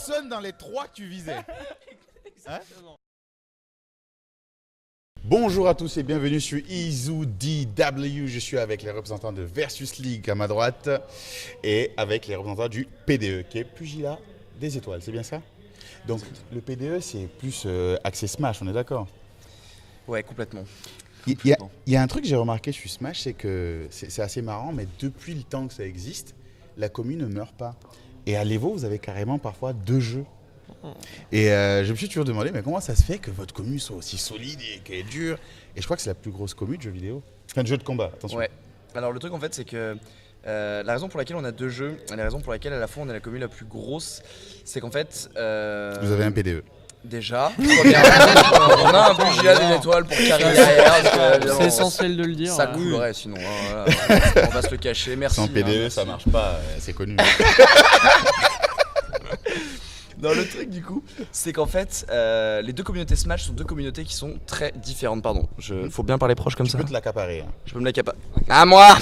personne dans les 3 que tu visais. Hein? Bonjour à tous et bienvenue sur IZOU-DW. Je suis avec les représentants de Versus League à ma droite et avec les représentants du PDE qui est Pugilat des Étoiles, c'est bien ça? Donc le PDE c'est plus axé Smash, on est d'accord? Ouais, complètement. Il y a un truc que j'ai remarqué sur Smash, c'est que c'est assez marrant, mais depuis le temps que ça existe, la commune ne meurt pas. Et à l'Evo, vous avez carrément parfois 2 jeux. Et je me suis toujours demandé, mais comment ça se fait que votre commune soit aussi solide et qu'elle est dure? Et je crois que c'est la plus grosse commune de jeux vidéo. Enfin, de jeux de combat, attention. Ouais. Alors le truc en fait, c'est que la raison pour laquelle on a 2 jeux, et la raison pour laquelle à la fois on est la commune la plus grosse, c'est qu'en fait... Vous avez un PDE. Déjà, premièrement, on a un Pugilat des Étoiles pour carrer derrière. C'est essentiel de le dire. Ça coulerait sinon, hein, voilà. On va se le cacher, merci. Sans PDE, ça marche pas, c'est connu. Non, le truc du coup, c'est qu'en fait, les 2 communautés Smash sont 2 communautés qui sont très différentes. Pardon, faut bien parler proche comme ça. Tu peux te l'accaparer. Hein. Je peux me l'accaparer. À moi.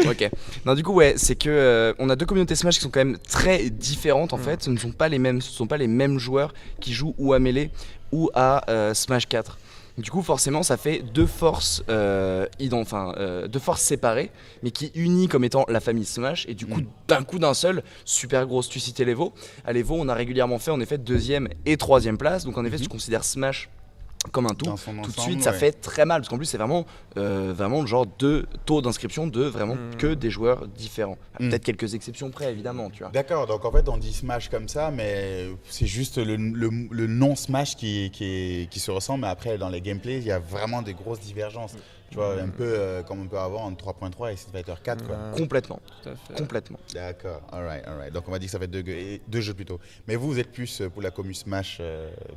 Ok. Non, du coup, ouais, c'est que on a 2 communautés Smash qui sont quand même très différentes en fait. Ce ne sont pas les mêmes joueurs qui jouent ou à Melee ou à Smash 4. Du coup, forcément, ça fait 2 forces, 2 forces séparées, mais qui unissent comme étant la famille Smash. Et du coup, d'un seul, super grosse. Tu citais l'Evo. À l'Evo, on a régulièrement fait en effet 2e et 3e place. Donc en effet, si tu considères Smash comme un tout de suite ça fait très mal parce qu'en plus c'est vraiment le genre de taux d'inscription de vraiment que des joueurs différents, peut-être quelques exceptions près évidemment, tu vois. D'accord, donc en fait on dit Smash comme ça, mais c'est juste le non Smash qui se ressemble, mais après dans les gameplays il y a vraiment des grosses divergences. Tu vois, un peu comme on peut avoir en 3.3 et Street Fighter 4 quoi. Complètement. Tout à fait. Complètement. D'accord, alright. Donc on va dire que ça va être 2 jeux plutôt. Mais vous êtes plus pour la commu Smash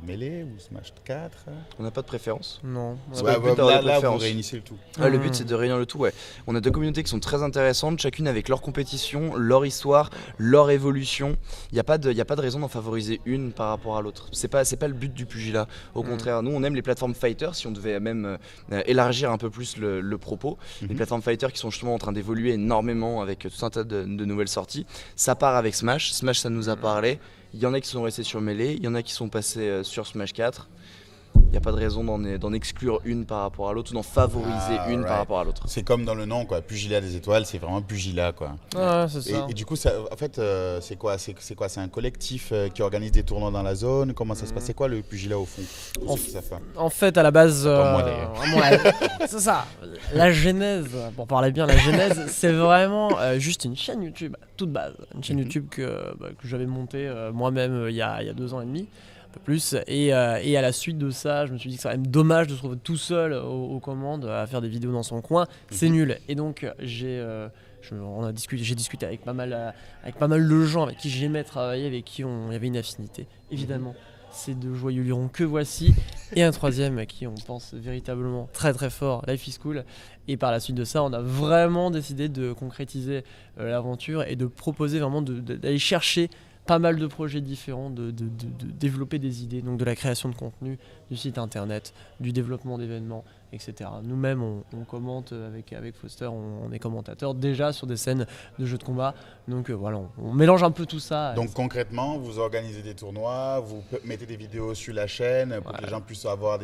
Melee ou Smash 4? On n'a pas de préférence. Non. Là vous réunissez le tout. Le but c'est de réunir le tout, ouais. On a 2 communautés qui sont très intéressantes, chacune avec leur compétition, leur histoire, leur évolution. Il n'y a pas de raison d'en favoriser une par rapport à l'autre. C'est pas le but du pugilat. Au contraire, nous on aime les plateformes fighter, si on devait même élargir un peu plus le propos. Les plateformes fighter qui sont justement en train d'évoluer énormément avec tout un tas de nouvelles sorties. Ça part avec Smash. Smash ça nous a parlé. Il y en a qui sont restés sur Melee, il y en a qui sont passés sur Smash 4. Il n'y a pas de raison d'en exclure une par rapport à l'autre ou d'en favoriser une par rapport à l'autre. C'est comme dans le nom, quoi. Pugilat des Étoiles, c'est vraiment Pugilat, quoi. Ouais, c'est ça. Et du coup, ça, en fait, c'est quoi? C'est un collectif qui organise des tournois dans la zone? Comment ça se passe? C'est quoi le Pugilat au fond? En fait, à la base, Comme moi, d'ailleurs. c'est ça. La genèse, pour parler bien, la genèse, c'est vraiment juste une chaîne YouTube, toute base. Une chaîne YouTube que j'avais montée moi-même il y a 2 ans et demi. Plus et à la suite de ça je me suis dit que c'est quand même dommage de se retrouver tout seul aux commandes à faire des vidéos dans son coin, c'est nul, et donc j'ai discuté avec pas mal de gens avec qui j'aimais travailler, avec qui il y avait une affinité évidemment. Ces 2 joyeux lurons que voici, et un 3e à qui on pense véritablement très très fort, Life is Cool. Et par la suite de ça, on a vraiment décidé de concrétiser l'aventure et de proposer vraiment d'aller chercher pas mal de projets différents, de développer des idées, donc de la création de contenu, du site internet, du développement d'événements, etc. Nous-mêmes, on commente avec Foster, on est commentateur déjà sur des scènes de jeux de combat. Donc voilà, on mélange un peu tout ça. Donc concrètement, vous organisez des tournois, vous mettez des vidéos sur la chaîne pour que les gens puissent avoir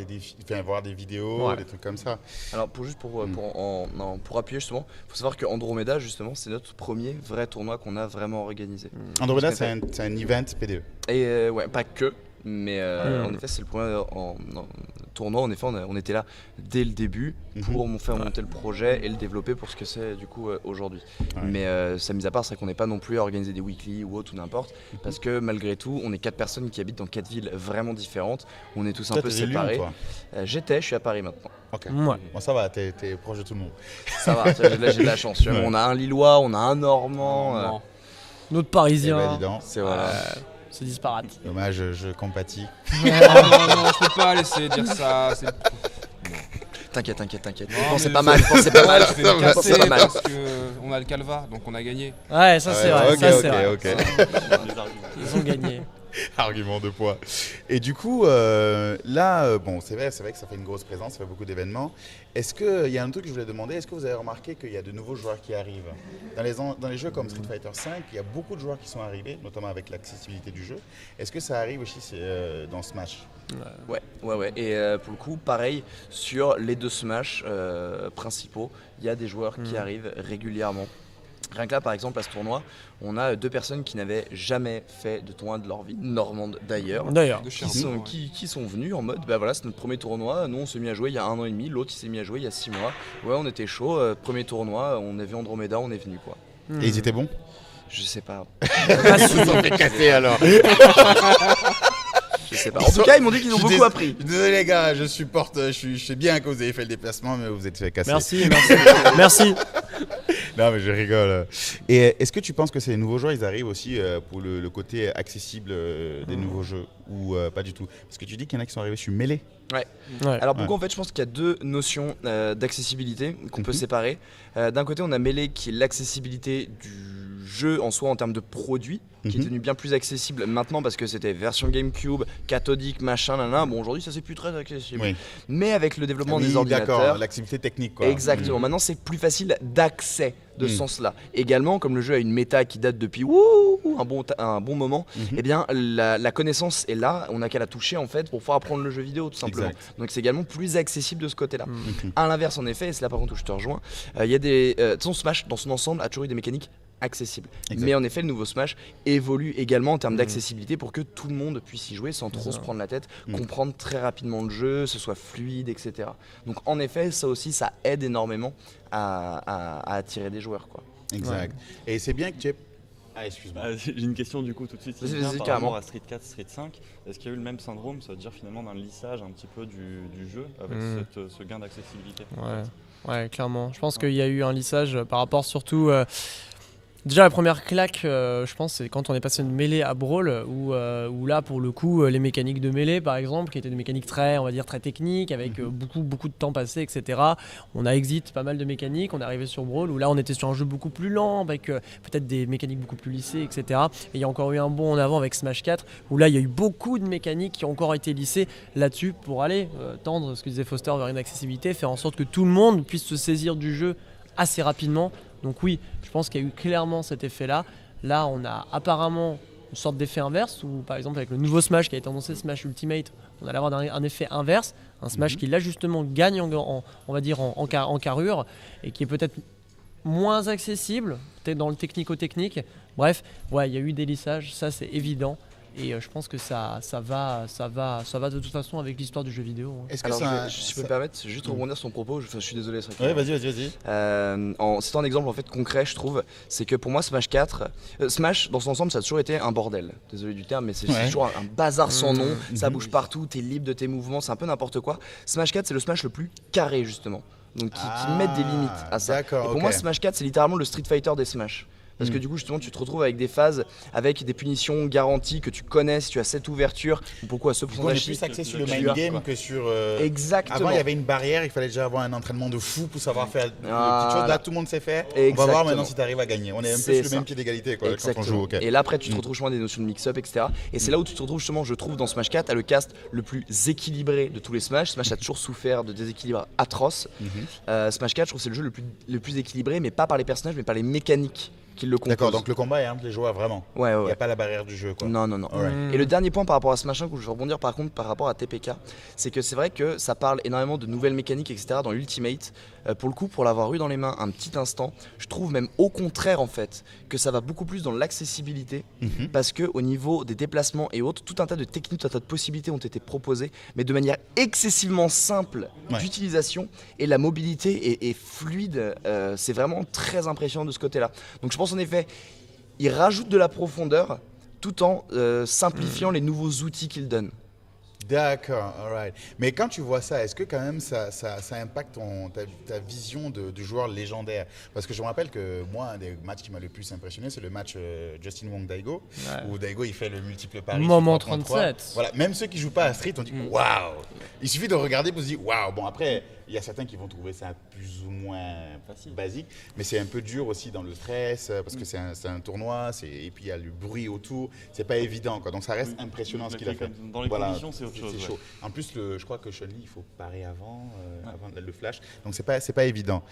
voir des vidéos, des trucs comme ça. Alors pour appuyer justement, il faut savoir que Andromeda justement, c'est notre premier vrai tournoi qu'on a vraiment organisé. Andromeda, c'est un event PDE. Et ouais, pas que. Mais en effet, c'est le premier tournoi. En effet, on était là dès le début pour faire monter le projet et le développer pour ce que c'est du coup aujourd'hui. Mais ça, mis à part, c'est qu'on n'est pas non plus à organiser des weekly ou autre ou n'importe, parce que malgré tout, on est 4 personnes qui habitent dans 4 villes vraiment différentes. On est tous un peu séparés. Je suis à Paris maintenant. Ok. Ouais. Bon, ça va, t'es proche de tout le monde. Ça va, j'ai de la chance. On a un Lillois, on a un Normand, notre Parisien. C'est voilà. C'est disparate. Dommage, je compatis. Non, je peux pas laisser dire ça. T'inquiète. Pensez pas mal. Je vais me casser parce qu'on a le calvar, donc on a gagné. Ouais, ça c'est vrai. Ok. Ils ont gagné. Argument de poids. Et du coup, bon, c'est vrai que ça fait une grosse présence, ça fait beaucoup d'événements. Est-ce qu'il y a un truc que je voulais demander, est-ce que vous avez remarqué qu'il y a de nouveaux joueurs qui arrivent dans les jeux comme Street Fighter V, il y a beaucoup de joueurs qui sont arrivés, notamment avec l'accessibilité du jeu. Est-ce que ça arrive aussi dans Smash? Ouais. Et pour le coup, pareil, sur les 2 Smash principaux, il y a des joueurs qui arrivent régulièrement. Rien que là, par exemple, à ce tournoi, on a 2 personnes qui n'avaient jamais fait de tournoi de leur vie, normande d'ailleurs, D'ailleurs. De qui Cherbourg, sont, qui sont venus en mode, bah voilà, c'est notre premier tournoi, nous on s'est mis à jouer il y a 1 an et demi, l'autre il s'est mis à jouer il y a 6 mois. Ouais, on était chaud, premier tournoi, on a vu Andromeda, on est venu quoi. Et ils étaient bons? Je sais pas. Pas si. Ils ont fait casser alors. Je sais pas. En tout cas, ils m'ont dit qu'ils ont beaucoup appris. Désolé les gars, je sais bien que vous avez fait le déplacement, mais vous êtes fait casser. Merci. Non mais je rigole. Et est-ce que tu penses que ces nouveaux joueurs, ils arrivent aussi pour le côté accessible des nouveaux jeux ou pas du tout? Parce que tu dis qu'il y en a qui sont arrivés sur Melee. Ouais. Alors pourquoi en fait je pense qu'il y a 2 notions d'accessibilité qu'on peut séparer. D'un côté on a Melee qui est l'accessibilité du jeu en soi en termes de produit qui est devenu bien plus accessible maintenant parce que c'était version GameCube, cathodique, machin, Bon aujourd'hui ça c'est plus très accessible. Oui. Mais avec le développement des D'accord, ordinateurs, l'accessibilité technique quoi. exactement. Maintenant c'est plus facile d'accès de ce sens-là. Également, comme le jeu a une méta qui date depuis un bon moment, eh bien la connaissance est là, on n'a qu'à la toucher en fait pour pouvoir apprendre le jeu vidéo tout simplement. Exact. Donc c'est également plus accessible de ce côté-là. À l'inverse en effet, et c'est là par contre où je te rejoins, il y a des... de toute façon Smash dans son ensemble a toujours eu des mécaniques accessibles. Exact. Mais en effet le nouveau Smash évolue également en termes d'accessibilité pour que tout le monde puisse y jouer sans trop se prendre la tête, comprendre très rapidement le jeu, ce soit fluide, etc. Donc en effet ça aussi ça aide énormément à attirer des joueurs quoi. Exact. Et c'est bien que tu aies... Ah, excuse-moi. J'ai une question du coup tout de suite. Vas-y, Par carrément. rapport à Street 4, Street 5, est-ce qu'il y a eu le même syndrome, ça veut dire finalement d'un lissage un petit peu du jeu avec ce gain d'accessibilité? Ouais, clairement. Je pense qu'il y a eu un lissage par rapport surtout... Déjà la première claque, je pense, c'est quand on est passé de Melee à Brawl, où là pour le coup les mécaniques de Melee par exemple, qui étaient des mécaniques très, on va dire très techniques, avec beaucoup de temps passé, etc. On a exit pas mal de mécaniques, on est arrivé sur Brawl où là on était sur un jeu beaucoup plus lent, avec peut-être des mécaniques beaucoup plus lissées, etc. Et il y a encore eu un bond en avant avec Smash 4, où là il y a eu beaucoup de mécaniques qui ont encore été lissées là-dessus pour aller tendre, ce que disait Foster, vers une accessibilité, faire en sorte que tout le monde puisse se saisir du jeu assez rapidement. Donc oui, je pense qu'il y a eu clairement cet effet-là. Là, on a apparemment une sorte d'effet inverse, où par exemple avec le nouveau Smash qui a été annoncé, Smash Ultimate, on allait avoir un effet inverse, un Smash qui là justement gagne on va dire en carrure, et qui est peut-être moins accessible, peut-être dans le technico-technique. Bref, ouais, il y a eu des lissages, ça c'est évident. Et je pense que ça va de toute façon avec l'histoire du jeu vidéo. Est-ce que Alors ça... si je peux me permettre, juste rebondir sur ton propos, je suis désolé. C'est Ouais, vas-y. c'est un exemple en fait concret je trouve, c'est que pour moi Smash 4, Smash dans son ensemble ça a toujours été un bordel, désolé du terme mais c'est toujours un bazar sans nom, ça bouge partout, t'es libre de tes mouvements, c'est un peu n'importe quoi. Smash 4 c'est le Smash le plus carré justement, donc qui met des limites à ça. D'accord, et pour moi Smash 4 c'est littéralement le Street Fighter des Smash. Parce que du coup justement tu te retrouves avec des phases avec des punitions garanties que tu connais si tu as cette ouverture. Pourquoi ce on est pourcentage plus axé sur le tu main as, game quoi. que sur... Exactement. Avant il y avait une barrière, il fallait déjà avoir un entraînement de fou pour savoir faire des Voilà. petites choses. Là tout le monde sait faire. On va Exactement. voir maintenant si tu arrives à gagner. On est un peu C'est sur le ça. même pied d'égalité quoi, quand on Exactement. joue. Ok. Et là après tu te retrouves justement des notions de mix-up, etc. Et c'est là où tu te retrouves justement, je trouve, dans Smash 4 à le cast le plus équilibré de tous les Smash. Smash a toujours souffert de déséquilibres atroces. Smash 4 je trouve que c'est le jeu le plus équilibré, mais pas par les personnages mais par les mécaniques qui le composent. D'accord, donc le combat est entre les joueurs vraiment. Ouais. Il n'y a pas la barrière du jeu quoi. Non. Alright. Et le dernier point par rapport à Smash 5 où je vais rebondir par contre par rapport à TPK, c'est que c'est vrai que ça parle énormément de nouvelles mécaniques, etc. dans l'Ultimate. Pour le coup, pour l'avoir eu dans les mains un petit instant, je trouve même au contraire en fait que ça va beaucoup plus dans l'accessibilité, parce que au niveau des déplacements et autres, tout un tas de techniques, tout un tas de possibilités ont été proposées, mais de manière excessivement simple d'utilisation, et la mobilité est fluide. C'est vraiment très impressionnant de ce côté-là. Donc je pense en effet, il rajoute de la profondeur tout en simplifiant les nouveaux outils qu'il donne. D'accord, alright. Mais quand tu vois ça, est-ce que quand même ça impacte ta vision de joueur légendaire? Parce que je me rappelle que moi, un des matchs qui m'a le plus impressionné, c'est le match Justin Wong Daigo, où Daigo il fait le multiple pari. Moment sur 3 contre 3. 37. Voilà, même ceux qui jouent pas à Street, on dit waouh. Il suffit de regarder pour se dire waouh. Bon après, il y a certains qui vont trouver ça plus ou moins basique, mais c'est un peu dur aussi dans le stress parce que c'est un tournoi, et puis il y a le bruit autour, c'est pas évident quoi. Donc ça reste impressionnant ce qu'il a fait. Dans les conditions, c'est autre chose. Chaud. En plus, je crois que Chun-Li, il faut parer avant le flash, donc c'est pas évident.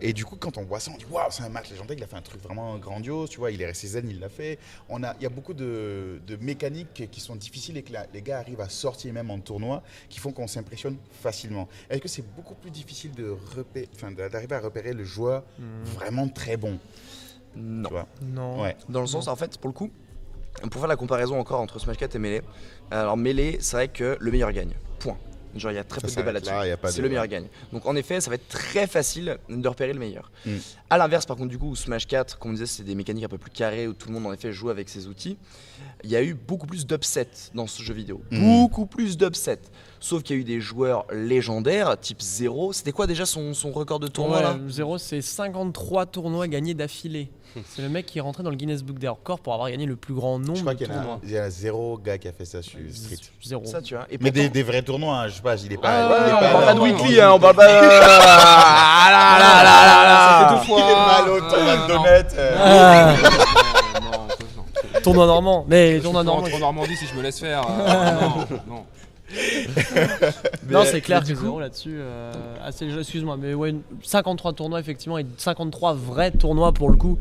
Et du coup, quand on voit ça, on dit waouh, c'est un match légendaire, il a fait un truc vraiment grandiose, tu vois, il est resté zen, il l'a fait. Il y a beaucoup de mécaniques qui sont difficiles et que les gars arrivent à sortir même en tournoi, qui font qu'on s'impressionne facilement. Est-ce que c'est beaucoup plus difficile d'arriver à repérer le joueur vraiment très bon? Non. Tu vois? Non. Ouais. Dans le sens, en fait, pour le coup, pour faire la comparaison encore entre Smash 4 et Melee, alors Melee, c'est vrai que le meilleur gagne. Point. Genre, il y a très peu de débat là-dessus. C'est le meilleur gagne. Donc, en effet, ça va être très facile de repérer le meilleur. À l'inverse, par contre, du coup, Smash 4, comme on disait, c'est des mécaniques un peu plus carrées où tout le monde, en effet, joue avec ses outils. Il y a eu beaucoup plus d'upsets dans ce jeu vidéo. Beaucoup plus d'upsets. Sauf qu'il y a eu des joueurs légendaires, type Zero. C'était quoi déjà son record de tournoi là? Zero, c'est 53 tournois gagnés d'affilée. C'est le mec qui est rentré dans le Guinness Book des records pour avoir gagné le plus grand nombre Je crois de qu'il tournois. y a 0 gars qui a fait ça sur Street. Zéro. Ça, tu vois. Et Mais pourtant- des vrais tournois, hein, je sais pas, il est on pas. parle pas de weekly, on parle pas de. Ça fait deux fois. Il est mal au tournoi de donuts. Ah, Non, tournoi normand. Mais les tournois non, normands. trop Normandie si je me laisse faire. Non. Non, c'est clair que Zéro là-dessus. Excuse-moi, mais ouais, 53 tournois effectivement et 53 vrais tournois pour le coup.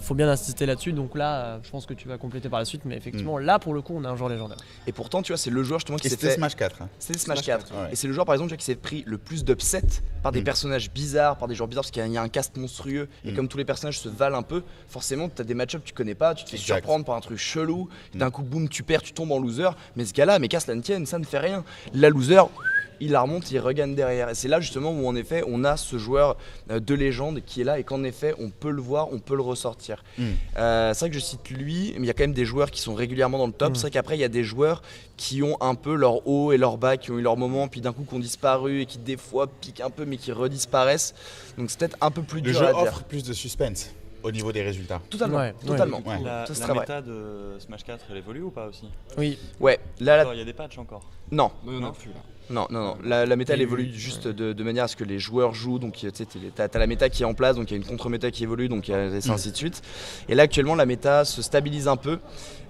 Faut bien insister là-dessus. Donc là, je pense que tu vas compléter par la suite. Mais effectivement, là pour le coup, on a un joueur légendaire. Et pourtant, tu vois, c'est le joueur justement qui Et s'est c'était fait. Smash 4. C'était Smash 4. ouais. Et c'est le joueur par exemple tu vois, qui s'est pris le plus d'upsets par des personnages bizarres, par des joueurs bizarres, parce qu'il y a un cast monstrueux. Et comme tous les personnages se valent un peu, forcément tu as des match-ups que tu connais pas, tu te fais Exact. surprendre par un truc chelou. D'un coup, boum, tu perds, tu tombes en loser. Mais ce gars-là, mais qu'à cela ne tienne, ça ne fait rien. La loser, il la remonte, il regagne derrière. Et c'est là justement où en effet on a ce joueur de légende qui est là et qu'en effet on peut le voir, on peut le ressortir. C'est vrai que je cite lui, mais il y a quand même des joueurs qui sont régulièrement dans le top. C'est vrai qu'après il y a des joueurs qui ont un peu leur haut et leur bas, qui ont eu leur moment, puis d'un coup qui ont disparu et qui des fois piquent un peu mais qui redisparaissent. Donc c'est peut-être un peu plus Le dur jeu à dire. offre plus de suspense au niveau des résultats. Totalement, Ouais, totalement. ouais. La Ça, c'est très vrai. méta de Smash 4, elle évolue ou pas aussi? Oui. Ouais, là, Il y a des patchs encore. non. Non, il y en a plus là. Non. La méta elle évolue juste de manière à ce que les joueurs jouent. Donc tu sais, t'as la méta qui est en place, donc il y a une contre-méta qui évolue, donc c'est ainsi de suite. Et là actuellement la méta se stabilise un peu.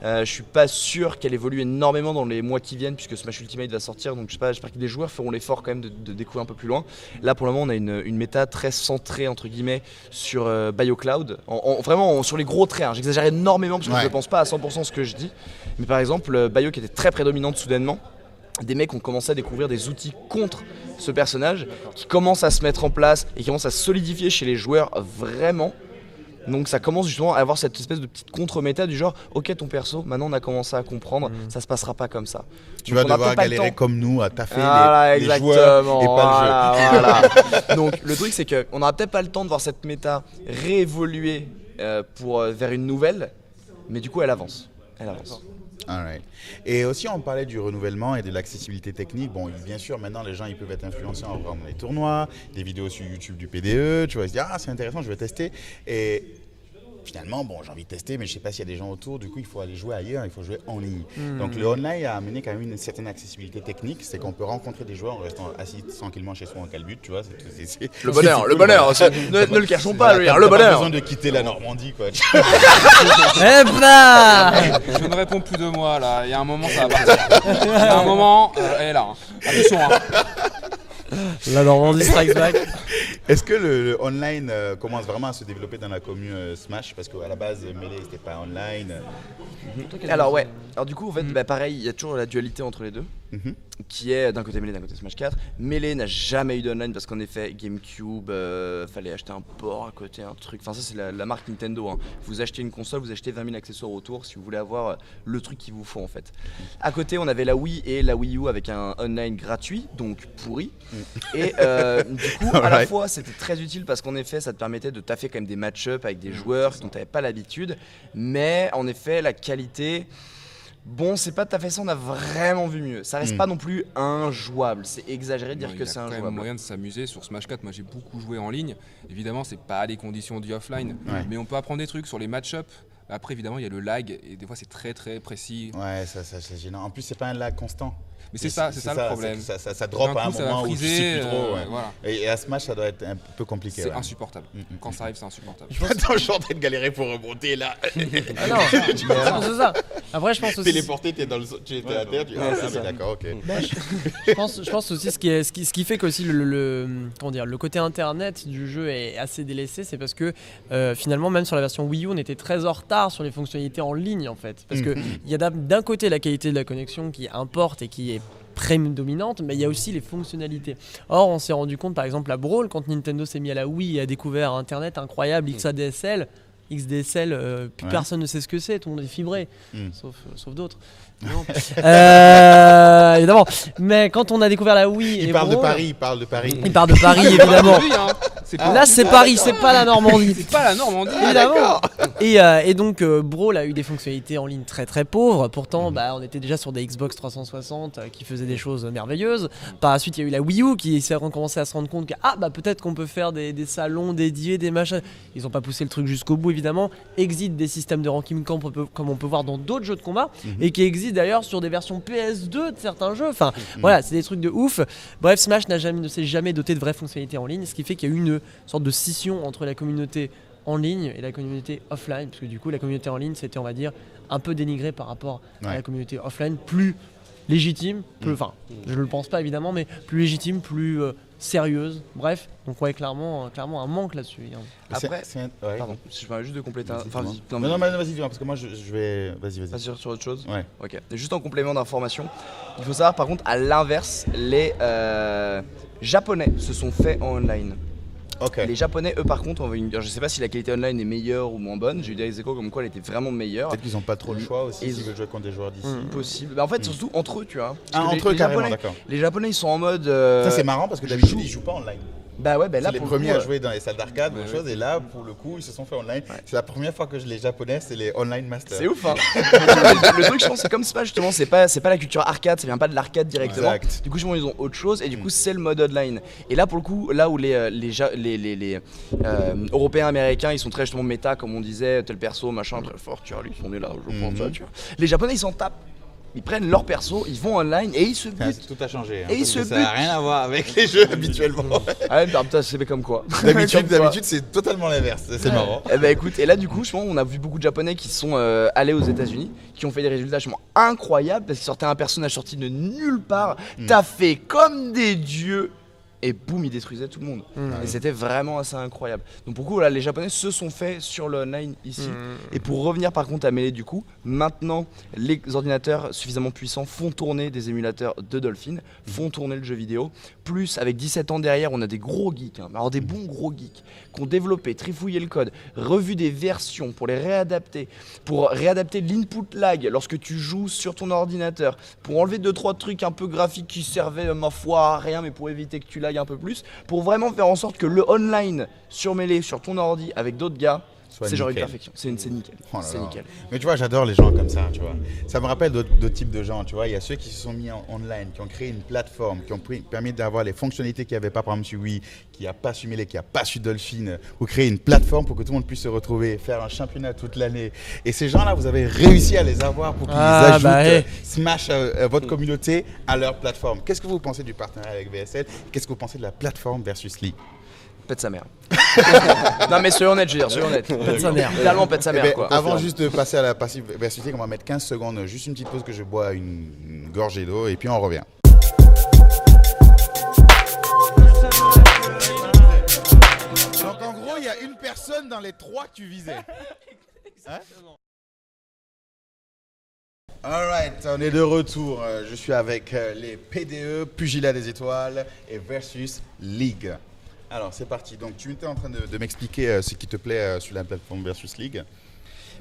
Je suis pas sûr qu'elle évolue énormément dans les mois qui viennent, puisque Smash Ultimate va sortir. Donc j'espère que des joueurs feront l'effort quand même de découvrir un peu plus loin. Là pour le moment on a une méta très centrée entre guillemets sur BioCloud. Vraiment sur les gros traits. Hein. J'exagère énormément parce que je ne pense pas à 100% ce que je dis. Mais par exemple Bio qui était très prédominante soudainement. Des mecs ont commencé à découvrir des outils contre ce personnage qui commencent à se mettre en place et qui commencent à se solidifier chez les joueurs vraiment. Donc ça commence justement à avoir cette espèce de petite contre-méta du genre ok ton perso, maintenant on a commencé à comprendre, ça se passera pas comme ça. Tu Donc, vas on a devoir peut-être pas le galérer temps. comme nous à taffer Voilà, les joueurs et pas le jeu. Voilà. Donc le truc c'est qu'on n'aura peut-être pas le temps de voir cette méta réévoluer vers une nouvelle, mais du coup elle avance. Alright. Et aussi, on parlait du renouvellement et de l'accessibilité technique. Bon, bien sûr, maintenant, les gens ils peuvent être influencés en regardant les tournois, des vidéos sur YouTube du PDE. Tu vois, ils se disent ah, c'est intéressant, je vais tester. Et finalement, bon, j'ai envie de tester, mais je ne sais pas s'il y a des gens autour. Du coup, il faut aller jouer ailleurs, il faut jouer en ligne. Donc, le online a amené quand même une certaine accessibilité technique. C'est qu'on peut rencontrer des joueurs en restant assis tranquillement chez soi en calbut. Tu vois, Le bonheur, c'est le cool, bonheur. voilà. Ne le cachons Voilà, pas, t'as le pas bonheur. besoin de quitter la Normandie, quoi. Eh ben Je ne réponds plus de moi là. Il y a un moment, ça va partir. Il y a un moment, elle est là. Hein. Attention. Hein. La Normandie strikes back. Est-ce que le online commence vraiment à se développer dans la commune Smash? Parce qu'à la base, Melee, c'était pas online. Alors ouais, alors du coup en fait pareil, il y a toujours la dualité entre les deux. Mhm. Qui est d'un côté Melee, d'un côté Smash 4. Melee n'a jamais eu d'online parce qu'en effet GameCube, fallait acheter un port à côté, un truc. Enfin ça c'est la marque Nintendo. Hein. Vous achetez une console, vous achetez 20 000 accessoires autour si vous voulez avoir le truc qu'il vous faut en fait. À côté on avait la Wii et la Wii U avec un online gratuit, donc pourri. Et du coup à la fois c'était très utile parce qu'en effet ça te permettait de taffer quand même des match-up avec des joueurs dont tu n'avais pas l'habitude. Mais en effet la qualité... Bon, c'est pas tout à fait ça, on a vraiment vu mieux. Ça reste pas non plus injouable, c'est exagéré de dire Non, que il y c'est a quand même injouable. moyen de s'amuser sur Smash 4. Moi j'ai beaucoup joué en ligne. Évidemment, c'est pas les conditions du offline, Ouais. mais on peut apprendre des trucs sur les match-up. Après, évidemment, il y a le lag et des fois c'est très très précis. Ouais, ça c'est gênant. En plus, c'est pas un lag constant. Mais c'est ça le problème. Ça drop D'un à un coup, ça va moment où tu sais friser, plus trop. Ouais. voilà. Et à Smash, ça doit être un peu compliqué. C'est ouais. insupportable. Quand ça arrive, c'est insupportable. Attends, je suis en train de galérer pour remonter là. Ah non, c'est ça. Après, je pense aussi. Téléporté, tu étais à terre. D'accord, ok. Je pense aussi ce qui fait qu'aussi comment dire, le côté internet du jeu est assez délaissé, c'est parce que finalement même sur la version Wii U on était très en retard sur les fonctionnalités en ligne en fait. Parce que il y a d'un côté la qualité de la connexion qui importe et qui est prédominante, mais il y a aussi les fonctionnalités. Or on s'est rendu compte par exemple à Brawl, quand Nintendo s'est mis à la Wii et a découvert internet incroyable, XADSL, plus personne ne sait ce que c'est, tout le monde est fibré, sauf d'autres. Non. Évidemment. Mais quand on a découvert la Wii, Il parle de Paris, il parle de Paris. Il parle de Paris, évidemment. Oui, hein. C'est pas- Là, c'est Paris, c'est pas la Normandie. C'est pas la Normandie. Évidemment. Et donc, Brawl a eu des fonctionnalités en ligne très très pauvres. Pourtant, on était déjà sur des Xbox 360 qui faisaient des choses merveilleuses. Par la suite, il y a eu la Wii U qui s'est commencé à se rendre compte que peut-être qu'on peut faire des salons dédiés, des machins. Ils ont pas poussé le truc jusqu'au bout, évidemment. Exit des systèmes de ranking camp comme on peut voir dans d'autres jeux de combat et qui existent d'ailleurs sur des versions PS2 de certains jeux. Enfin, voilà, c'est des trucs de ouf. Bref, Smash ne s'est jamais doté de vraies fonctionnalités en ligne, ce qui fait qu'il y a eu une sorte de scission entre la communauté en ligne et la communauté offline, parce que du coup, la communauté en ligne, c'était, on va dire, un peu dénigré par rapport à la communauté offline, plus légitime, enfin, je ne le pense pas évidemment, mais plus légitime, plus sérieuse. Bref, donc ouais, clairement un manque là-dessus. Après, ouais. pardon, je vais juste de compléter. Vas-y, Enfin, dis-moi. Non, vas-y, dis-moi, parce que moi je vais. Vas-y. Pas sur autre chose. Ouais. Ok. Juste en complément d'information, il faut savoir par contre à l'inverse, les Japonais se sont faits en online. Ok. Les Japonais, eux par contre, je sais pas si la qualité online est meilleure ou moins bonne. J'ai eu des échos comme quoi elle était vraiment meilleure. Peut-être qu'ils n'ont pas trop le choix aussi Ils- s'ils veulent jouer contre des joueurs d'ici. Possible. Mais en fait, surtout entre eux, tu vois. Parce que Entre eux, carrément, Japonais, d'accord. les Japonais, ils sont en mode. Ça, c'est marrant parce que d'habitude, joue. ils jouent pas online. Bah ouais, bah là C'est les pour le premiers coup, à jouer dans les salles d'arcade, Ouais, autre chose, et là, pour le coup, ils se sont fait online. Ouais. C'est la première fois que les Japonais, c'est les online masters. C'est ouf, hein. Le truc, je pense, c'est comme Smash, justement, c'est pas la culture arcade, ça vient pas de l'arcade directement. Exact. Du coup, ils ont autre chose, et du coup, c'est le mode online. Et là, pour le coup, là où les Européens, Américains, ils sont très justement méta, comme on disait, tel perso, machin, très fort, tu vois, lui, on est là, je prends ça, tu vois. Les Japonais, ils s'en tapent. Ils prennent leur perso, ils vont online et ils se butent. Tout a changé. Et ils se ça n'a butent. rien à voir avec les jeux habituellement. Ah, putain, c'est comme quoi. D'habitude, Comme quoi. c'est totalement l'inverse. C'est marrant. Eh ben écoute, et là du coup, je pense, on a vu beaucoup de Japonais qui sont allés aux États-Unis, qui ont fait des résultats justement incroyables parce qu'ils sortaient un personnage sorti de nulle part, taffé comme des dieux. Et boum, ils détruisaient tout le monde. Et c'était vraiment assez incroyable. Donc pour le coup, voilà, les Japonais se sont faits sur le online ici. Et pour revenir par contre à Melee du coup, maintenant les ordinateurs suffisamment puissants font tourner des émulateurs de Dolphin, font tourner le jeu vidéo. Plus avec 17 ans derrière, on a des gros geeks, alors des bons gros geeks, qui ont développé, trifouillé le code, revu des versions pour les réadapter, pour réadapter l'input lag lorsque tu joues sur ton ordinateur, pour enlever 2-3 trucs un peu graphiques qui servaient ma foi à rien, mais pour éviter que tu lagues un peu plus, pour vraiment faire en sorte que le online sur Melee, sur ton ordi, avec d'autres gars, Soit c'est genre une nickel. perfection. C'est nickel. Oh là C'est là. nickel. Mais tu vois, j'adore les gens comme ça, tu vois. Ça me rappelle d'autres types de gens, tu vois. Il y a ceux qui se sont mis en online, qui ont créé une plateforme, qui ont permis d'avoir les fonctionnalités qu'il n'y avait pas, par exemple, sur Wii, qui n'a pas su Melee, qui n'a pas su Dolphin, ou créer une plateforme pour que tout le monde puisse se retrouver, faire un championnat toute l'année. Et ces gens-là, vous avez réussi à les avoir pour qu'ils ajoutent Smash votre communauté à leur plateforme. Qu'est-ce que vous pensez du partenariat avec VSL? Qu'est-ce que vous pensez de la plateforme versus League? Pète sa mère. Non mais soyons honnêtes, je veux dire, soyons honnêtes. Pète sa mère. Littéralement pète sa Eh mère ben, quoi. avant juste de passer à la passive versus League, on va mettre 15 secondes, juste une petite pause que je bois une gorgée d'eau et puis on revient. Donc en gros, il y a une personne dans les 3 que tu visais. Hein? Alright, on est de retour. Je suis avec les PDE, Pugilat des Étoiles et versus League. Alors c'est parti. Donc tu étais en train de m'expliquer ce qui te plaît sur la plateforme versus League.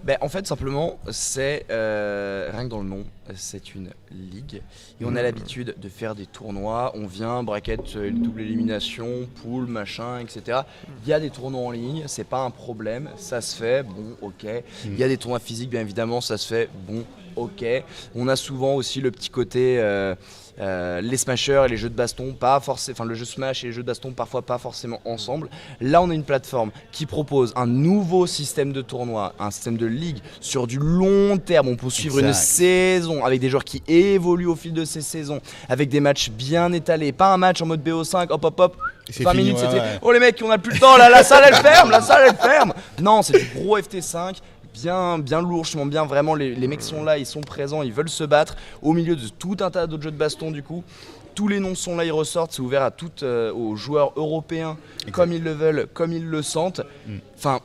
Ben, en fait, simplement, c'est rien que dans le nom, c'est une ligue. Et on a l'habitude de faire des tournois. On vient, bracket, double élimination, pool, machin, etc. Il y a des tournois en ligne, c'est pas un problème, ça se fait, bon, ok. Il y a des tournois physiques, bien évidemment, ça se fait, bon, ok. On a souvent aussi le petit côté les smashers et les jeux de baston, le jeu smash et les jeux de baston parfois pas forcément ensemble. Là on a une plateforme qui propose un nouveau système de tournoi, un système de ligue sur du long terme. On peut suivre une saison avec des joueurs qui évoluent au fil de ces saisons, avec des matchs bien étalés, pas un match en mode BO5, hop hop hop. 20 minutes c'était oh les mecs on a plus le temps là, la salle elle ferme. Non, c'est du gros FT5 bien lourd, justement bien vraiment les mecs sont là, ils sont présents, ils veulent se battre au milieu de tout un tas d'autres jeux de baston du coup. Tous les noms sont là, ils ressortent, c'est ouvert à aux joueurs européens comme ils le veulent, comme ils le sentent. Enfin,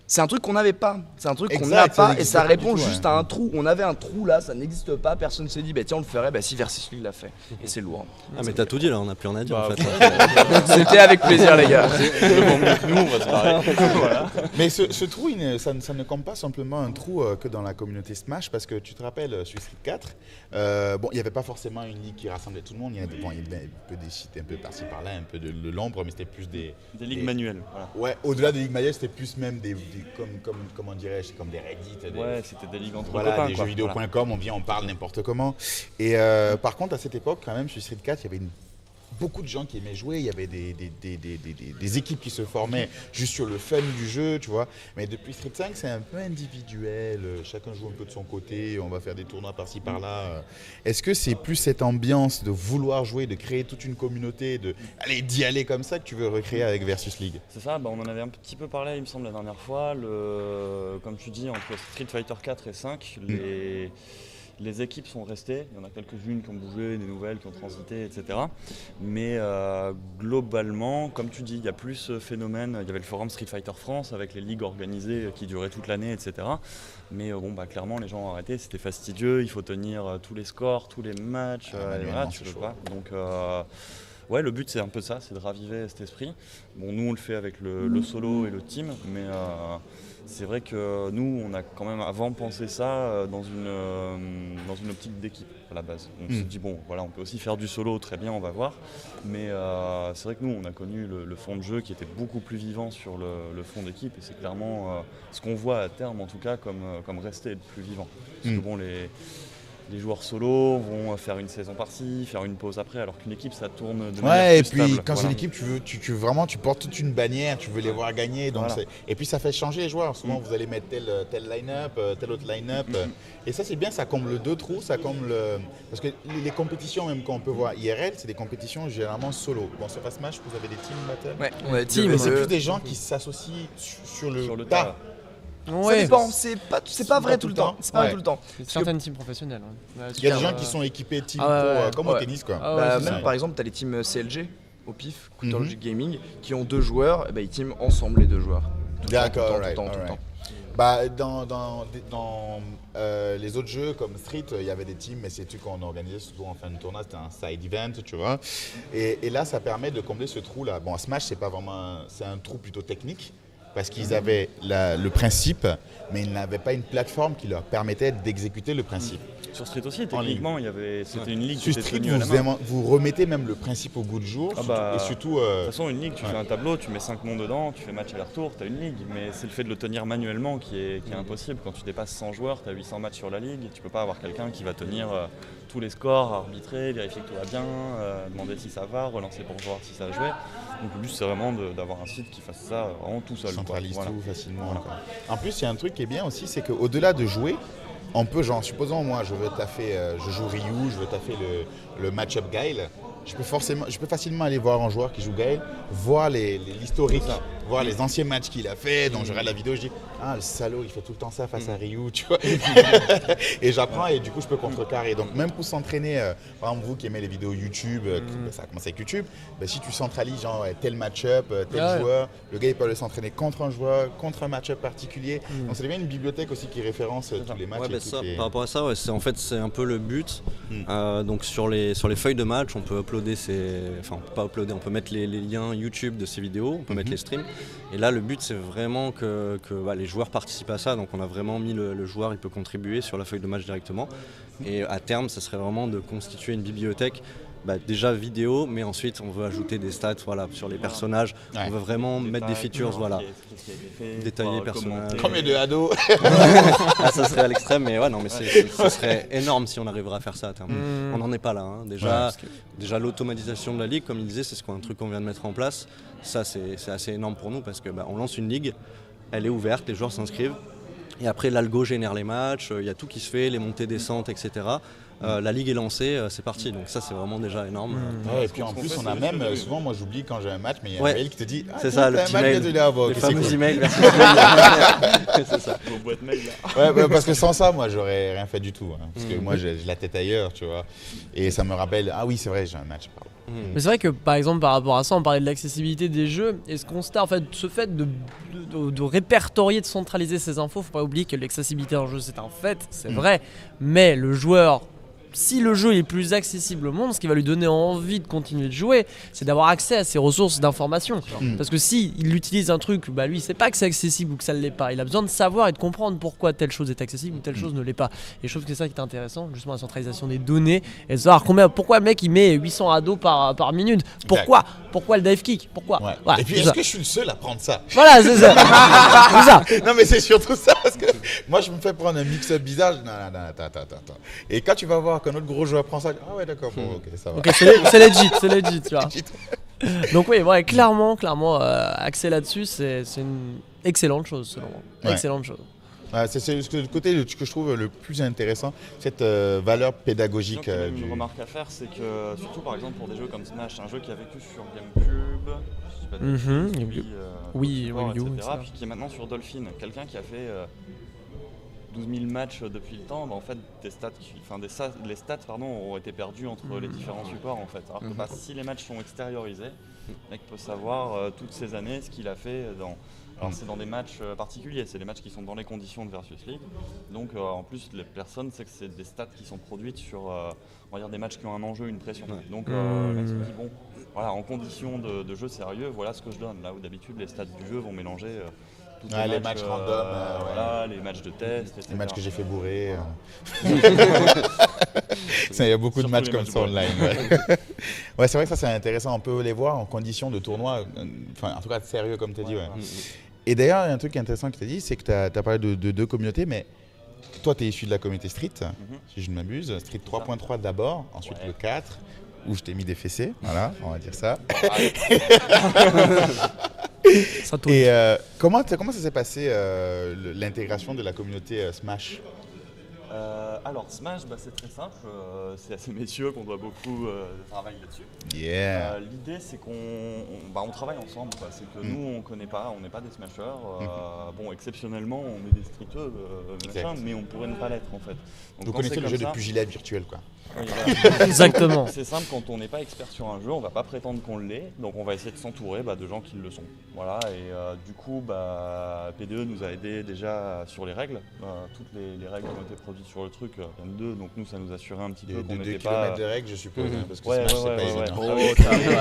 c'est un truc qu'on n'avait pas, c'est un truc qu'on n'a pas et ça répond juste à un trou. On avait un trou là, ça n'existe pas, personne ne s'est dit tiens on le ferait, si Versus League l'a fait et c'est lourd. Ah mais t'as tout dit là, on n'a plus rien à dire en fait. C'était avec plaisir les gars. Nous on va se barrer. Voilà. Mais ce trou, ça ne compte pas simplement un trou que dans la communauté Smash, parce que tu te rappelles, sur Street 4, il n'y avait pas forcément une ligue qui rassemblait tout le monde. Il y avait un peu des sites un peu par-ci par-là, un peu de l'ombre, mais c'était plus des ligues manuelles. Voilà. Ouais, au-delà des ligues manuelles, c'était plus même comment dirais-je, comme des Reddit. Ouais, c'était des ligues entre voilà, copains. Des jeuxvideo.com, on vient, on parle n'importe comment. Et par contre, à cette époque, quand même, sur Street 4, il y avait beaucoup de gens qui aimaient jouer, il y avait des équipes qui se formaient juste sur le fun du jeu, tu vois. Mais depuis Street 5, c'est un peu individuel, chacun joue un peu de son côté, on va faire des tournois par-ci par-là. Est-ce que c'est plus cette ambiance de vouloir jouer, de créer toute une communauté, d'y aller comme ça que tu veux recréer avec Versus League? C'est ça, on en avait un petit peu parlé, il me semble, la dernière fois. Comme tu dis, entre Street Fighter 4 et 5, les équipes sont restées, il y en a quelques-unes qui ont bougé, des nouvelles qui ont transité, etc. Mais globalement, comme tu dis, il y a plus ce phénomène. Il y avait le forum Street Fighter France avec les ligues organisées qui duraient toute l'année, etc. Mais clairement, les gens ont arrêté, c'était fastidieux, il faut tenir tous les scores, tous les matchs, tu peux pas. Donc, ouais, le but c'est un peu ça, c'est de raviver cet esprit. Nous on le fait avec le solo et le team, mais c'est vrai que nous on a quand même avant pensé ça dans une optique d'équipe à la base. On se dit on peut aussi faire du solo, très bien, on va voir. Mais c'est vrai que nous on a connu le fond de jeu qui était beaucoup plus vivant sur le fond d'équipe et c'est clairement ce qu'on voit à terme en tout cas comme rester le plus vivant. Parce que les joueurs solo vont faire une saison par-ci, faire une pause après, alors qu'une équipe ça tourne de manière plus stable. Ouais, et puis quand c'est une équipe, tu portes toute une bannière, tu veux les voir gagner. Donc et puis ça fait changer les joueurs. Souvent vous allez mettre tel line-up, tel autre line-up. Et ça c'est bien, ça comble deux trous, ça comble. Parce que les compétitions, même quand on peut voir IRL, c'est des compétitions généralement solo. Sur Smash, vous avez des team battles. Ouais, on a team. Mais c'est plus des gens qui s'associent sur le tas. Ça dépend, c'est pas vrai tout le temps. C'est pas vrai tout le temps. Certaines teams professionnelles. Il y a des gens qui sont équipés team pro, comme au tennis quoi. Même par exemple, tu as les teams CLG au pif, Call of Duty Gaming, qui ont 2 joueurs, et ils teament ensemble les 2 joueurs. D'accord, tout le temps. Dans les autres jeux comme Street, il y avait des teams, mais c'est tout qu'on organisait surtout en fin de tournoi, c'était un side event, tu vois. Et là, ça permet de combler ce trou-là. Smash, c'est pas vraiment, c'est un trou plutôt technique. Parce qu'ils avaient le principe, mais ils n'avaient pas une plateforme qui leur permettait d'exécuter le principe. Sur Street aussi, techniquement, c'était une ligue qui était tenue à la main. Vous remettez même le principe au goût du jour. Et surtout, de toute façon, une ligue, tu fais un tableau, tu mets 5 noms dedans, tu fais match aller-retour, tu as une ligue. Mais c'est le fait de le tenir manuellement qui est impossible. Quand tu dépasses 100 joueurs, tu as 800 matchs sur la ligue. Tu peux pas avoir quelqu'un qui va tenir tous les scores, arbitrer, vérifier que tout va bien, demander si ça va, relancer pour voir si ça a joué. Donc le but c'est vraiment d'avoir un site qui fasse ça vraiment tout seul. Centralise tout facilement. Voilà. En plus il y a un truc qui est bien aussi, c'est qu'au-delà de jouer, on peut supposons moi je veux taffer, je joue Ryu, je veux taffer le match-up Gaël. Je peux facilement aller voir un joueur qui joue Gaël, voir l'historique, voir les anciens matchs qu'il a fait, donc je regarde la vidéo, je dis le salaud il fait tout le temps ça face à Ryu, tu vois. Et j'apprends et du coup je peux contrecarrer. Donc même pour s'entraîner, par exemple vous qui aimez les vidéos YouTube, ça a commencé avec YouTube, si tu centralises tel match-up, tel joueur, le gars il peut aller s'entraîner contre un joueur, contre un match-up particulier. Donc ça devient une bibliothèque aussi qui référence tous les matchs. Par rapport à ça, c'est un peu le but. Donc sur les feuilles de match, on peut uploader on peut mettre les liens YouTube de ces vidéos, on peut mettre les streams. Et là, le but, c'est vraiment que les joueurs participent à ça. Donc on a vraiment mis le joueur, il peut contribuer sur la feuille de match directement. Et à terme, ça serait vraiment de constituer une bibliothèque déjà vidéo, mais ensuite on veut ajouter des stats sur les personnages. Ouais. On veut vraiment mettre des features, détailler personnages. Combien de ados? Ah, ça serait à l'extrême, mais ouais, non, mais ce serait énorme si on arriverait à faire ça à terme. On n'en est pas là. Hein. Déjà l'automatisation de la ligue, comme il disait, c'est un truc qu'on vient de mettre en place. Ça, c'est assez énorme pour nous parce que on lance une ligue, elle est ouverte, les joueurs s'inscrivent. Et après, l'algo génère les matchs, il y a tout qui se fait, les montées, descentes, etc. La ligue est lancée, c'est parti. Donc ça, c'est vraiment déjà énorme. Ouais, et puis en plus, on a même, souvent, moi j'oublie quand j'ai un match, mais il y a un Ouais. mail qui te dit C'est ça, le t'as un petit match mail. bientôt, là, bon, Les ok, c'est fameux cool. emails, merci. C'est ça. Vos boîtes mail là. Ouais, parce que sans ça, moi, j'aurais rien fait du tout. Hein, parce que moi, j'ai la tête ailleurs, tu vois. Et ça me rappelle, ah oui, c'est vrai, j'ai un match, pardon. Mais c'est vrai que par exemple par rapport à ça, on parlait de l'accessibilité des jeux et ce constat, en fait, ce fait de répertorier, de centraliser ces infos, faut pas oublier que l'accessibilité d'un jeu c'est un fait, c'est vrai, mais le joueur, si le jeu est plus accessible au monde, ce qui va lui donner envie de continuer de jouer, c'est d'avoir accès à ces ressources d'information. Parce que si il utilise un truc, lui il sait pas que c'est accessible ou que ça ne l'est pas, il a besoin de savoir et de comprendre pourquoi telle chose est accessible ou telle chose ne l'est pas. Et je trouve que c'est ça qui est intéressant, justement la centralisation des données et de savoir pourquoi le mec il met 800 ados par minute, pourquoi le dive kick, pourquoi. Ouais. Voilà, Et puis, c'est est-ce ça. que je suis le seul à prendre ça? Voilà, c'est ça. C'est ça. Non, mais c'est surtout ça, parce que moi, je me fais prendre un mix-up bizarre. Non, attends. Et quand tu vas voir qu'un autre gros joueur prend ça, ah ouais, d'accord, bon, ok, ça va. Ok, c'est legit, tu vois. Donc oui, ouais, clairement, axer là-dessus, c'est une excellente chose selon moi. Ouais. Excellente chose. Ouais, c'est le côté que je trouve le plus intéressant, cette valeur pédagogique. Disons qu'il y a même une remarque à faire, c'est que surtout par exemple pour des jeux comme Smash, un jeu qui a vécu sur GameCube, je sais pas de bêtises, Oui, Wii, Wii U, etc., etc. puis qui est maintenant sur Dolphin. Quelqu'un qui a fait 12 000 matchs depuis le temps, en fait, les stats ont été perdus entre les différents supports en fait. Alors que si les matchs sont extériorisés, le mec peut savoir toutes ces années ce qu'il a fait dans. Alors c'est dans des matchs particuliers, c'est les matchs qui sont dans les conditions de Versus League. Donc en plus les personnes c'est que c'est des stats qui sont produites sur on va dire des matchs qui ont un enjeu, une pression. Donc le mec se dit bon voilà en conditions de jeu sérieux, voilà ce que je donne. Là où d'habitude les stats du jeu vont mélanger tous les matchs random, voilà, les matchs de test, etc. Les matchs que j'ai fait bourrer. Il y a beaucoup de Surtout matchs les comme matchs ça online. Ouais, ouais, c'est vrai que ça c'est intéressant. On peut les voir en conditions de tournoi, enfin en tout cas sérieux comme tu as dit. Ouais. Et d'ailleurs, il y a un truc intéressant que tu as dit, c'est que tu as parlé de deux communautés, mais toi tu es issu de la communauté Street, si je ne m'abuse. Street 3.3 d'abord, ensuite le 4, où je t'ai mis des fessées, voilà, on va dire ça. Ça tourne. Et comment ça s'est passé l'intégration de la communauté Smash? Alors Smash, c'est très simple, c'est à ces messieurs qu'on doit beaucoup de travail là-dessus. Yeah. L'idée c'est qu'on travaille ensemble, quoi. C'est que nous on connaît pas, on n'est pas des smashers. Bon exceptionnellement on est des streeteux, machin, mais on pourrait ne pas l'être en fait. Donc, Vous quand connaissez c'est le comme jeu ça- de pugilat virtuel quoi. Oui, voilà. Exactement. C'est simple, quand on n'est pas expert sur un jeu, on va pas prétendre qu'on l'est, donc on va essayer de s'entourer de gens qui le sont. Voilà, et du coup, PDE nous a aidé déjà sur les règles. Toutes les règles qui ont été produites sur le truc viennent d'eux, donc nous ça nous assurait un petit peu qu'on De 2 n'était pas. km de règles, je suppose, hein, parce que Ouais, Smash, ouais, c'est pas ouais,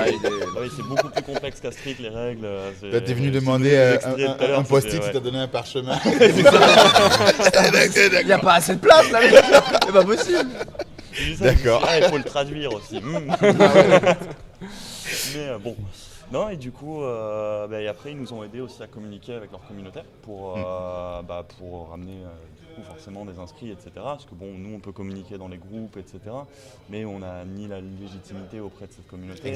évident. ouais. Ah oui, c'est beaucoup plus complexe qu'à Street les règles. Là, t'es venu demander un post-it, il t'a donné un parchemin. Il n'y a pas assez de place là, c'est pas possible. D'accord. Il faut le traduire aussi. Mais bon. Non, et du coup, et après, ils nous ont aidés aussi à communiquer avec leur communauté pour ramener forcément des inscrits, etc. Parce que bon, nous, on peut communiquer dans les groupes, etc. Mais on n'a ni la légitimité auprès de cette communauté,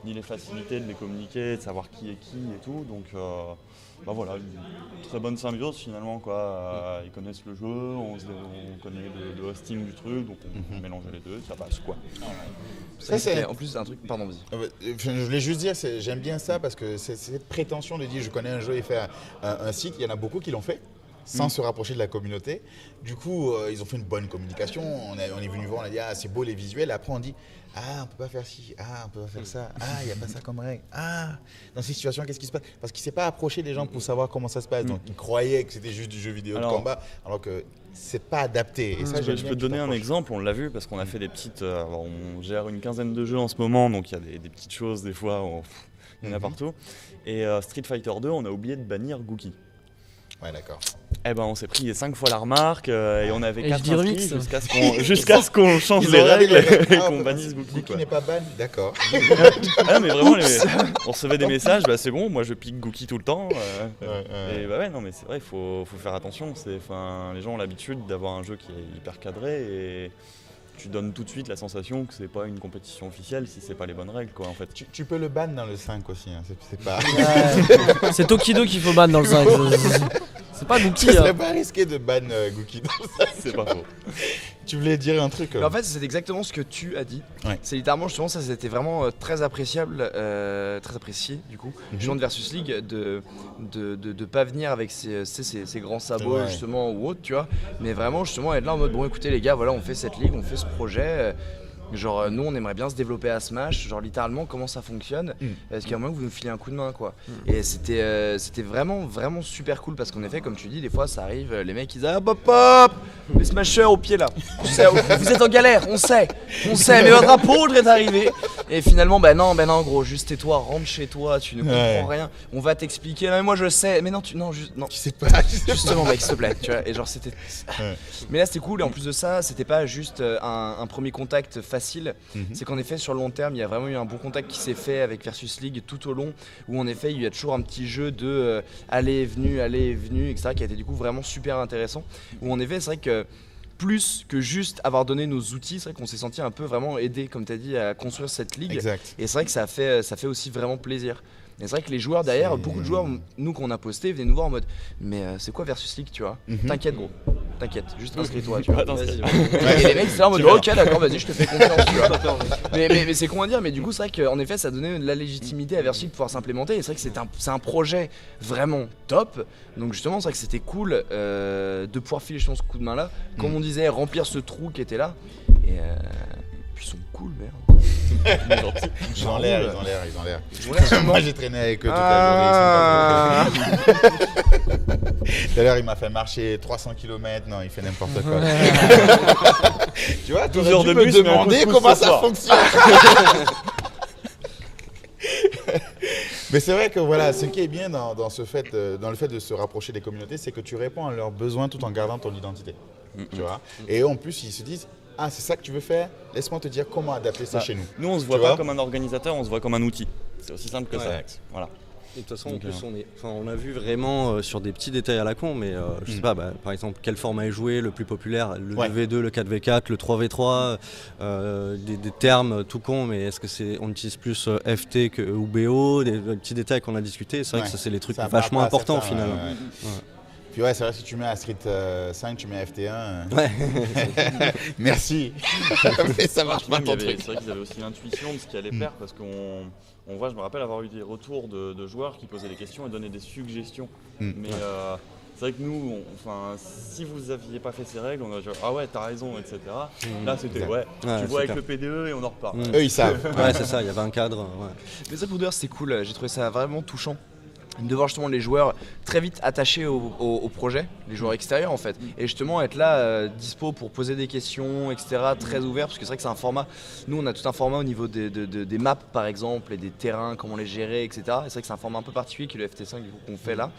ni les facilités de les communiquer, de savoir qui est qui et tout. Donc, voilà, une très bonne symbiose finalement, quoi. Ils connaissent le jeu, on connaît le hosting du truc, donc on mélange les deux, ça passe, quoi. Ça, c'est- En plus, un truc. Pardon, vas-y. Je voulais juste dire, j'aime bien ça parce que c'est cette prétention de dire je connais un jeu et faire un site, il y en a beaucoup qui l'ont fait sans se rapprocher de la communauté. Du coup, ils ont fait une bonne communication. On est venu voir, on a dit c'est beau les visuels. Après, on dit on peut pas faire ci, on peut pas faire ça. Il n'y a pas ça comme règle. Dans ces situations, qu'est-ce qui se passe? Parce qu'il ne s'est pas approché des gens pour savoir comment ça se passe. Donc, il croyait que c'était juste du jeu vidéo de combat, alors que c'est pas adapté. Et ça, Je peux te donner un exemple, on l'a vu parce qu'on a fait des petites. On gère une quinzaine de jeux en ce moment, donc il y a des petites choses, des fois, il y en a partout. Et Street Fighter 2, on a oublié de bannir Gookie. Ouais, d'accord. Eh ben on s'est pris 5 fois la remarque et on avait Et 4 je dis remix. inscrits jusqu'à ce qu'on change Ils les ont regardé règles le- et Ah, qu'on bannisse Gookie. Gookie n'est pas ban, d'accord. Ah mais vraiment, on recevait des messages, bah c'est bon, moi je pique Gookie tout le temps. Et bah ouais, non mais c'est vrai, il faut faire attention. Les gens ont l'habitude d'avoir un jeu qui est hyper cadré et tu donnes tout de suite la sensation que c'est pas une compétition officielle si c'est pas les bonnes règles quoi en fait. Tu peux le ban dans le 5 aussi, hein. C'est pas... Ouais. C'est Tokido qu'il faut ban dans le 5. C'est pas Gookie. Ce serait Hein. pas risqué de ban Gookie dans le 5. C'est pas faux. Tu voulais dire un truc Mais en fait, c'est exactement ce que tu as dit. Ouais. C'est littéralement, justement, ça c'était vraiment très appréciable, très apprécié du coup, justement de Versus League, de pas venir avec ces grands sabots Ouais. justement ou autres, tu vois, mais vraiment justement être là en mode bon écoutez les gars, voilà on fait cette ligue, on fait ce projet. Genre nous on aimerait bien se développer à Smash, genre littéralement comment ça fonctionne, est-ce qu'il y a moyen que vous nous filez un coup de main quoi. Et c'était vraiment super cool parce qu'en effet comme tu dis des fois ça arrive, les mecs ils disent ah pop pop, les smashers au pied là, je sais, vous êtes en galère, on sait, mais votre apôtre est arrivé. Et finalement bah non gros, juste tais-toi, rentre chez toi, tu ne comprends rien, on va t'expliquer, non mais moi je sais, mais non non. Tu sais pas. Justement mec s'il te plaît, tu vois, et genre c'était... Ouais. Mais là c'était cool et en plus de ça c'était pas juste un premier contact facile, c'est qu'en effet sur le long terme il y a vraiment eu un bon contact qui s'est fait avec Versus League tout au long, où en effet il y a toujours un petit jeu de aller et venu, etc. qui a été du coup vraiment super intéressant, où en effet c'est vrai que plus que juste avoir donné nos outils, c'est vrai qu'on s'est senti un peu vraiment aidé comme tu as dit à construire cette ligue. Exact. Et c'est vrai que ça fait aussi vraiment plaisir. Et c'est vrai que les joueurs derrière, beaucoup de joueurs, nous qu'on a posté, venaient nous voir en mode mais c'est quoi Versus League tu vois. T'inquiète gros, t'inquiète, juste inscris-toi tu vois. Vas-y, Et les mecs c'est là en mode ok d'accord vas-y je te fais confiance tu vois. Mais c'est con à dire, mais du coup c'est vrai qu'en effet ça donnait de la légitimité à Versus League de pouvoir s'implémenter. Et c'est vrai que c'est un projet vraiment top. Donc justement c'est vrai que c'était cool de pouvoir filer justement ce coup de main là. Comme on disait, remplir ce trou qui était là. Et puis ils sont cool merde. Ils ont l'air. Ils ont l'air sûrement. Moi j'ai traîné avec eux toute la journée. Ils sont pas cool. Tout à l'heure il m'a fait marcher 300 km, non il fait n'importe quoi. Tu vois, 12 12 heures heures de me bus, mais un demander couscous comment ce ça soir. fonctionne. Mais c'est vrai que voilà, ce qui est bien dans le fait de se rapprocher des communautés, c'est que tu réponds à leurs besoins tout en gardant ton identité. Tu vois. Et eux, en plus, ils se disent ah, c'est ça que tu veux faire? Laisse-moi te dire comment adapter ça chez nous. Nous on se voit Tu pas vois comme un organisateur, on se voit comme un outil. C'est aussi simple que ça. Ouais. Voilà. Et de toute façon, en Donc, plus, on a vu vraiment sur des petits détails à la con, mais je sais pas, par exemple, quel format est joué, le plus populaire, le Ouais. 2v2, le 4v4, le 3v3, des termes tout con, mais est-ce que on utilise plus FT ou BO, des petits détails qu'on a discutés, c'est vrai que ça, c'est les trucs Ça vachement part pas à importants au certains, final. ouais. Puis ouais, c'est vrai, si tu mets à Street 5, tu mets FT1. Ouais. Merci. Mais ça marche pas Même, ton c'est truc. vrai qu'ils avaient aussi l'intuition de ce qui allait faire parce qu'on voit, je me rappelle avoir eu des retours de joueurs qui posaient des questions et donnaient des suggestions. Mais c'est vrai que nous, si vous aviez pas fait ces règles, on aurait dit ah ouais, t'as raison, etc. Là, c'était ouais, tu c'est vois avec clair. le PDE et on en reparle. Eux, ils savent. Ouais, c'est ça, il y avait un cadre. Ouais. Mais ça pour dire c'était cool, j'ai trouvé ça vraiment touchant de voir justement les joueurs très vite attachés au projet, les joueurs extérieurs en fait, et justement être là dispo pour poser des questions, etc., très ouvert, parce que c'est vrai que c'est un format, nous on a tout un format au niveau des maps par exemple, et des terrains, comment les gérer, etc., et c'est vrai que c'est un format un peu particulier qui est le FT5 du coup qu'on fait là,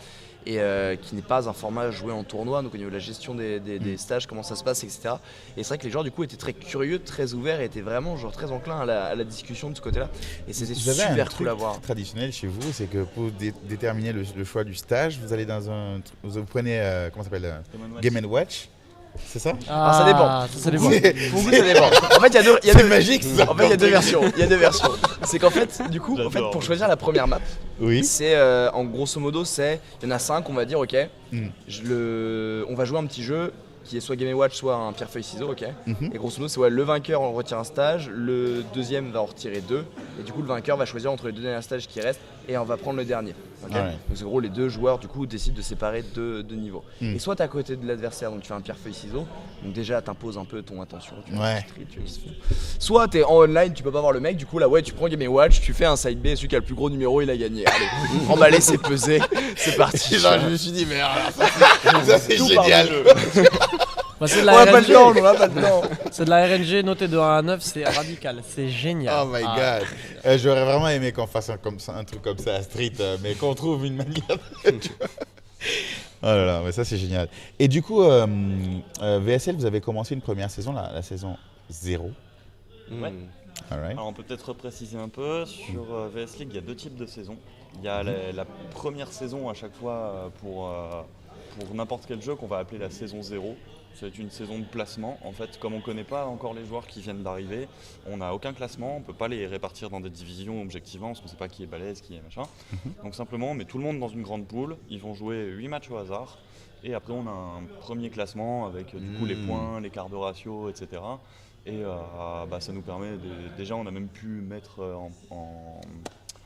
et qui n'est pas un format joué en tournoi, donc au niveau de la gestion des stages, comment ça se passe, etc. Et c'est vrai que les joueurs du coup étaient très curieux, très ouverts, et étaient vraiment genre très enclins à la discussion de ce côté-là, et c'était Vous avez un super truc cool à voir. traditionnel chez vous, c'est que pour déterminer le choix du stage, vous allez dans vous prenez comment ça s'appelle Game & Watch, c'est ça? Alors, ça dépend. Ça dépend. Pour vous, ça dépend. En fait, il y a deux, C'est magique, ça. En fait, il y a deux versions. C'est qu'en fait, du coup, en fait, pour choisir la première map, Oui. c'est en grosso modo, il y en a 5, on va dire, ok. On va jouer un petit jeu qui est soit Game & Watch, soit un pierre-feuille ciseaux, ok. Et grosso modo, c'est ouais, le vainqueur on retire un stage, le deuxième va en retirer 2, et du coup, le vainqueur va choisir entre les 2 derniers stages qui restent, et on va prendre le dernier. ok. Ouais. Donc, c'est gros, les 2 joueurs, du coup, décident de séparer deux niveaux. Et soit t'es à côté de l'adversaire, donc tu fais un pierre-feuille ciseaux, donc déjà, t'imposes un peu ton attention. Tu vois, Ouais. street, tu vois, qui se fait. Soit t'es en online, tu peux pas voir le mec, du coup, là, ouais, tu prends Game & Watch, tu fais un side B, celui qui a le plus gros numéro, il a gagné. Allez, emballé, c'est pesé, c'est parti. Genre, je me suis dit, mais alors, ça c'est Tout part génial. du jeu. Bah, c'est de On la a pas le RNG. temps, on a pas le temps. C'est de la RNG notée de 1 à 9, c'est radical, c'est génial. Oh my god. J'aurais vraiment aimé qu'on fasse un truc comme ça à Street, mais qu'on trouve une manière. Tu vois. Oh là là, mais ça c'est génial. Et du coup, VSL, vous avez commencé une première saison, la saison 0. Ouais. All right. Alors on peut peut-être repréciser un peu, sur VS League il y a 2 types de saisons. Il y a la première saison à chaque fois pour n'importe quel jeu qu'on va appeler la saison 0. C'est une saison de placement. En fait, comme on ne connaît pas encore les joueurs qui viennent d'arriver, on n'a aucun classement, on ne peut pas les répartir dans des divisions objectivement, parce qu'on ne sait pas qui est balèze, qui est machin. Donc simplement, on met tout le monde dans une grande poule, ils vont jouer 8 matchs au hasard, et après on a un premier classement avec du coup les points, les quarts de ratio, etc. Et ça nous permet, déjà on a même pu mettre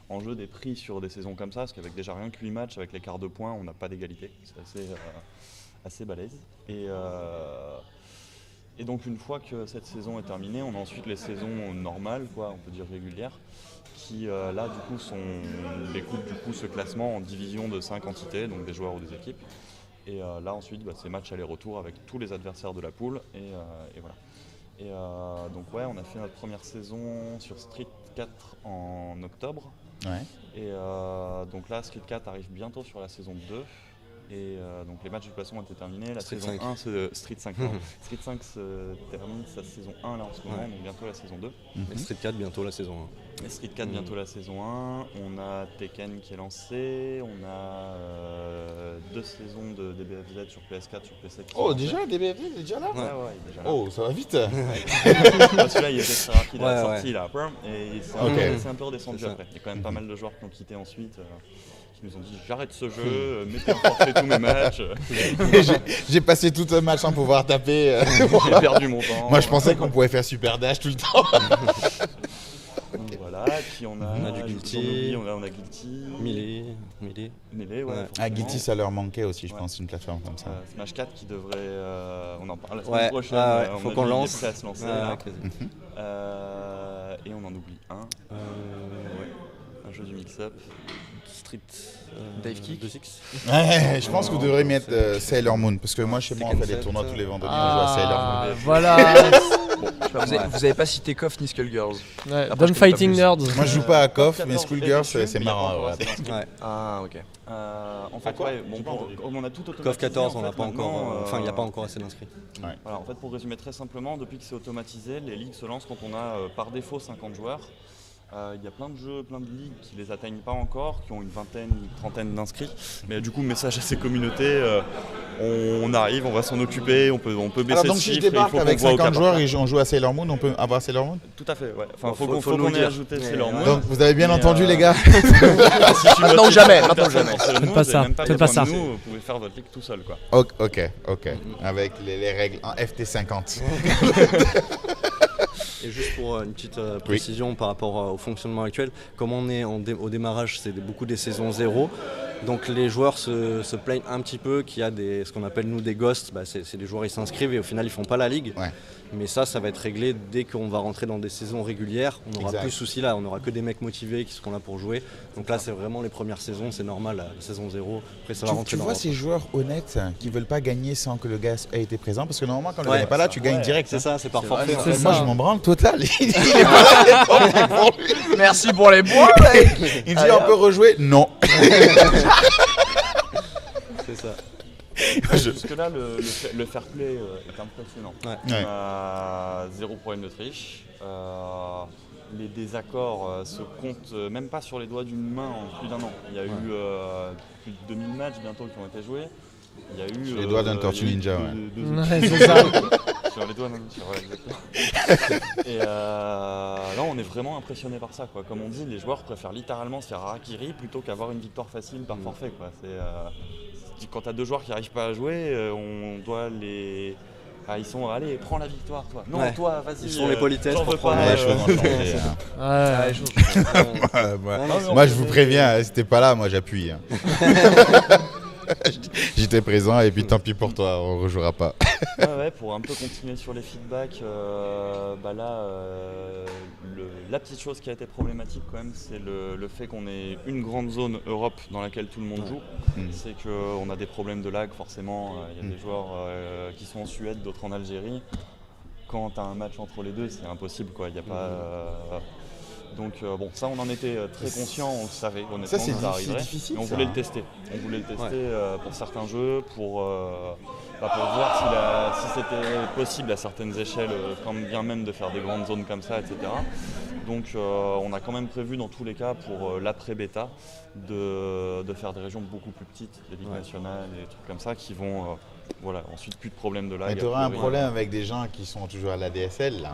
en jeu des prix sur des saisons comme ça, parce qu'avec déjà rien que 8 matchs, avec les quarts de points, on n'a pas d'égalité. C'est assez balèze. Et donc une fois que cette saison est terminée, on a ensuite les saisons normales, on peut dire régulières, qui là du coup découpent du coup ce classement en divisions de 5 entités, donc des joueurs ou des équipes. Et là ensuite c'est match aller-retour avec tous les adversaires de la poule et voilà. Et donc on a fait notre première saison sur Street 4 en octobre. Ouais. Et donc là Street 4 arrive bientôt sur la saison 2. Et donc les matchs du placement ont été terminés. La Street saison 5. 1, Street 5, Street 5 se termine sa saison 1 là en ce moment, donc bientôt la saison 2. Et Street 4 bientôt la saison 1. Et Street 4 bientôt la saison 1. On a Tekken qui est lancé. On a 2 saisons de DBFZ sur PS4, sur PC. Oh, déjà, DBFZ est déjà là? Ouais, il est déjà là. Oh, ça va vite. Celui-là, il était très rapide à la Ouais, sortie là. Et c'est un peu redescendu C'est ça. après. Il y a quand même pas mal de joueurs qui ont quitté ensuite. Qui nous ont dit j'arrête ce jeu, mettez en forfait tous mes matchs. J'ai passé tout un match sans pouvoir taper. J'ai perdu mon temps. Moi, je pensais qu'on pouvait faire super dash tout le temps. Donc voilà, et puis on a du Guilty. on a Guilty. Melee. Melee, Ouais. forcément. Ah, Guilty, ça leur manquait aussi, je Ouais. pense, une plateforme comme ça. Smash 4 qui devrait, on en parle la Ouais, semaine prochaine, ouais, on faut a qu'on dit, lance. il est prêt à se lancer, Ouais, là. quasi. Et on en oublie un, un jeu du mix-up. Street. Dave Kick. 2X. Ouais, je pense que vous Non, devrez non, mettre c'est- Sailor Moon, parce que moi, chez moi, on fait des tournois tous les vendredis, on joue à Sailor Moon. Ah, voilà. Vous avez pas cité KOF ni Skullgirls. Ouais, Après, Don't je connais Fighting pas Nerds. Moi, je joue pas à KOF, mais 14 Schoolgirls, dessus, c'est mais il y a pas marrant. encore ouais. assez d'inscrits. Ouais. Ah, ok. En fait, comme on a tout automatisé. KOF 14, on en n'a fait, pas encore. maintenant, Enfin, il n'y a pas encore assez d'inscrits. Voilà, en fait, pour résumer très simplement, depuis que c'est automatisé, les ligues se lancent quand on a par défaut 50 joueurs. Il y a plein de jeux, plein de ligues qui les atteignent pas encore, qui ont une vingtaine, une trentaine d'inscrits. Mais du coup, message à ces communautés, on arrive, on va s'en occuper, on peut baisser Alors, donc, ce si je chiffre. Et il débarque faut qu'on avec voit au 50 cas joueurs par et on joue à Sailor Moon, on peut avoir Sailor Moon? cas. Tout à fait, ouais. Enfin, Bon, faut faut qu'on nous ait dire. ajouté Mais, Sailor Moon. Donc, vous avez bien Mais, entendu, les gars? Maintenant ou jamais, maintenant ou jamais. Faites pas ça, faites pas ça. Vous pouvez faire votre ligue tout seul, quoi. Ok. Avec les règles en FT50. Et juste pour une petite précision par rapport au fonctionnement actuel, comme on est au démarrage, c'est beaucoup des saisons 0. Donc les joueurs se plaignent un petit peu qu'il y a ce qu'on appelle nous des ghosts. C'est des joueurs, ils s'inscrivent et au final ils font pas la ligue. Ouais. Mais ça va être réglé dès qu'on va rentrer dans des saisons régulières. On n'aura Exact. plus de soucis là, on n'aura que des mecs motivés qui seront là pour jouer. Donc là c'est vraiment les premières saisons, c'est normal, la saison 0. Après ça va rentrer Tu dans vois l'ordre. ces joueurs honnêtes qui veulent pas gagner sans que le gars ait été présent, parce que normalement quand le Ouais, gars n'est pas là, tu gagnes direct. C'est ça, c'est par C'est forfait. vrai, en c'est fait. ça. Moi je m'en branle total. Il est pas là, il est pour lui. Merci pour les points, mec. Il dit on peut rejouer? Non. C'est ça. Jusque-là, le fair play est impressionnant. Ouais. Ouais. On a zéro problème de triche. Les désaccords se comptent même pas sur les doigts d'une main en plus d'un an. Il y a eu plus de 2000 matchs bientôt qui ont été joués. Il y a eu Sur les doigts d'un Tortue il y a eu Ninja, deux Ouais, c'est ça. sur les doigts d'un exactement. Et là, on est vraiment impressionné par ça, quoi. Comme on dit, les joueurs préfèrent littéralement se faire harakiri plutôt qu'avoir une victoire facile par forfait, quoi. Quand tu as deux joueurs qui n'arrivent pas à jouer, on doit les... Ah, ils sont, allez, prends la victoire, toi. Non, Ouais. toi, vas-y. Ils font les politesses j'en pour veux prendre pas, Ouais, je peux m'en changer, hein. Ouais. Moi je vous préviens, si t'es pas là, moi j'appuie. hein. J'étais présent et puis tant pis pour toi, on rejouera pas. Ouais, pour un peu continuer sur les feedbacks, la petite chose qui a été problématique quand même, c'est le fait qu'on ait une grande zone Europe dans laquelle tout le monde joue. C'est qu'on a des problèmes de lag forcément. Il y a des joueurs qui sont en Suède, d'autres en Algérie. Quand tu as un match entre les deux, c'est impossible, quoi. Il y a pas, Donc bon, ça on en était très conscient, on le savait, honnêtement, Ça, c'est que ça arriverait. difficile, Mais on ça, voulait hein. le tester. On voulait le tester pour certains jeux, pour voir si c'était possible à certaines échelles, quand bien même de faire des grandes zones comme ça, etc. Donc on a quand même prévu dans tous les cas pour l'après-bêta de faire des régions beaucoup plus petites, des ligues nationales et des trucs comme ça qui vont, ensuite plus de problème de lag. Mais tu auras un problème avec des gens qui sont toujours à la DSL là.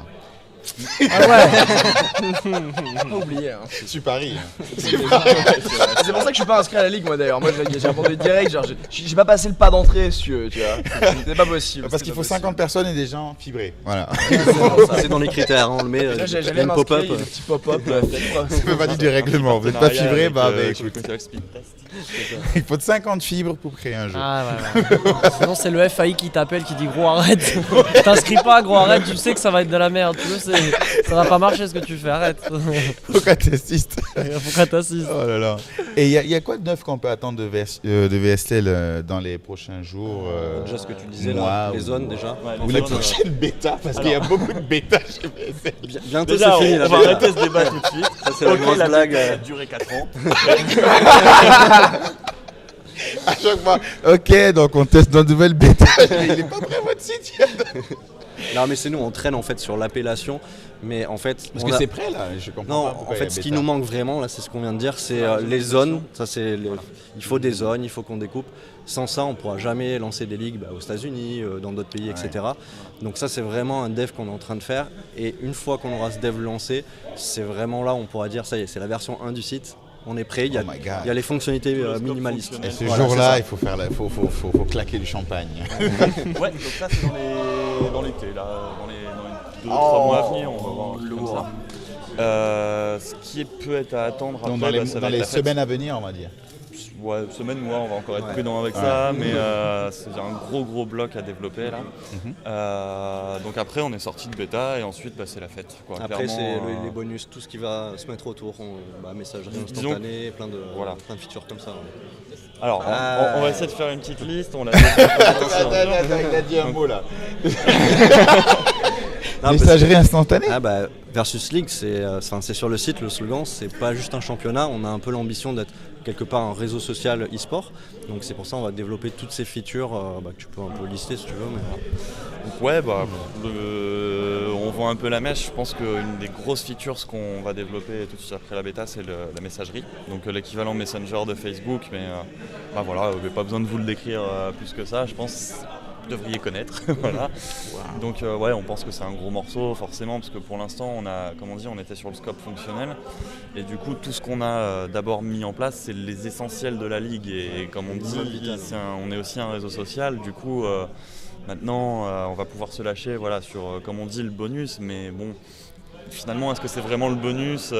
Ah ouais. Pas oublié. Hein. Tu paries. C'est pour ça que je suis pas inscrit à la ligue moi d'ailleurs. Moi j'ai abandonné direct, genre j'ai pas passé le pas d'entrée tu vois. C'est pas possible. Parce qu'il faut 50 personnes et des gens fibrés. Voilà. C'est dans les critères, hein, on le met. Là Il y a j'allais une pop-up. m'inscrire, il y a des petits pop-up. Ça fait partie du règlement. Vous n'êtes pas fibré, bah écoute. Speed test. Il faut 50 fibres pour créer un jeu. Ah ouais. Sinon c'est le FAI qui t'appelle, qui dit gros arrête. T'inscris pas, gros arrête, tu sais que ça va être de la merde. Tu le sais, ça va pas marcher ce que tu fais, arrête. Faut qu'un testiste. Faut qu'on t'assiste. Oh là là. Et il y a quoi de neuf qu'on peut attendre de VSTL dans les prochains jours Déjà ce que tu disais mois, là, les ou- zones déjà. Ouais, En Ou fait, les prochaines bêtas, parce qu'il y a beaucoup de bêtas chez VSTL. bientôt Déjà, c'est fini on la va bêta. arrêter ce débat tout de suite. Ça c'est la Ok, grosse la blague. bêta a duré 4 ans. À chaque fois, ok, donc on teste nos nouvelles bêtas. Il est pas prêt votre site. Non mais c'est nous, on traîne en fait sur l'appellation, mais en fait. Parce on que a- c'est prêt là. Je comprends Non, pas en pourquoi il y a fait, ce qui bêta. nous manque vraiment, là, c'est ce qu'on vient de dire, c'est les zones. Ça, il faut des zones, il faut qu'on découpe. Sans ça, on ne pourra jamais lancer des ligues aux États-Unis, dans d'autres pays, etc. Donc ça, c'est vraiment un dev qu'on est en train de faire. Et une fois qu'on aura ce dev lancé, c'est vraiment là où on pourra dire, ça y est, c'est la version 1 du site. On est prêt, il y a, Oh my God. il y a les fonctionnalités Le scope minimalistes. fonctionnel. Et ce Voilà, jour-là, c'est il faut faire faut claquer du champagne. Ouais, donc ça c'est dans l'été, là, dans les 2-3 mois à venir, on va voir un truc comme ça. Ce qui peut être à attendre après, Donc dans les, ça va dans être les la fête. semaine à venir, on va dire. Ouais, semaine, mois, on va encore être Ouais. prudent avec ça, mais c'est un gros bloc à développer là. Donc après, on est sorti de bêta et ensuite, c'est la fête. Quoi. Après, Clairement, c'est les bonus, tout ce qui va se mettre autour, messagerie Disons- instantanée, plein de features comme ça. Alors, Ah. on va essayer de faire une petite liste. On l'a Il a dit un mot là. Non, Messagerie instantanée. Versus League, c'est sur le site, le slogan, c'est pas juste un championnat, on a un peu l'ambition d'être quelque part un réseau social e-sport. Donc c'est pour ça qu'on va développer toutes ces features que tu peux un peu lister si tu veux. Mais... Donc ouais, on voit un peu la mèche. Je pense qu'une des grosses features qu'on va développer tout de suite après la bêta, c'est la messagerie. Donc l'équivalent Messenger de Facebook, mais voilà, vous n'avez pas besoin de vous le décrire plus que ça, je pense. Vous devriez connaître. Voilà. Donc on pense que c'est un gros morceau forcément parce que pour l'instant on était sur le scope fonctionnel et du coup tout ce qu'on a d'abord mis en place c'est les essentiels de la ligue et comme on dit on est aussi un réseau social du coup maintenant on va pouvoir se lâcher sur comme on dit le bonus mais bon finalement est-ce que c'est vraiment le bonus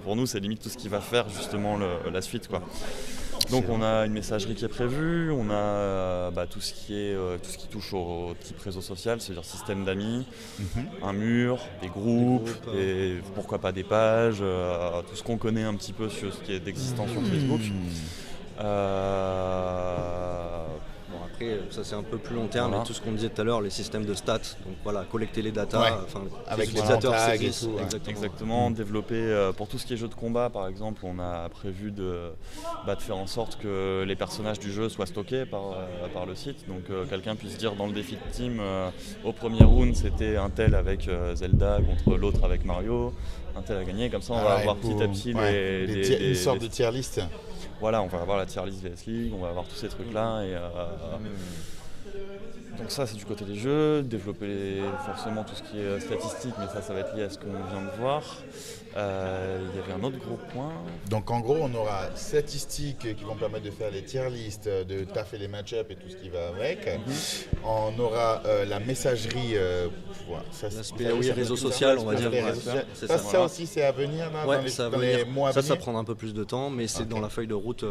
pour nous c'est limite tout ce qui va faire justement la suite quoi. Donc on a une messagerie qui est prévue, on a tout ce qui touche au type réseau social, c'est-à-dire système d'amis, un mur, des groupes, et pourquoi pas des pages, tout ce qu'on connaît un petit peu sur ce qui est d'existant sur Facebook. Après, ça c'est un peu plus long terme, Voilà. et tout ce qu'on disait tout à l'heure, les systèmes de stats, donc voilà, collecter les datas, Ouais. les Avec les utilisateurs tags et saisissent, tout, ouais. Exactement, développer pour tout ce qui est jeu de combat par exemple, on a prévu de faire en sorte que les personnages du jeu soient stockés par le site. Donc quelqu'un puisse dire dans le défi de team, au premier round c'était un tel avec Zelda contre l'autre avec Mario, un tel a gagné, comme ça on va avoir petit à petit une sorte de tier list. Voilà, on va avoir la tier list VS League, on va avoir tous ces trucs-là. Donc ça, c'est du côté des jeux. Développer forcément tout ce qui est statistique, mais ça va être lié à ce qu'on vient de voir. Il y avait un autre gros point. Donc en gros, on aura statistiques qui vont permettre de faire les tier lists, de taffer les match-up et tout ce qui va avec. On aura la messagerie. L'aspect réseau social, on va dire. Les Ouais, réseaux sociaux. c'est Ça, ça. ça aussi, c'est à venir là, Ouais, dans les, ça, dans va les venir. mois à ça venir. prendra un peu plus de temps, mais c'est Ok. dans la feuille de route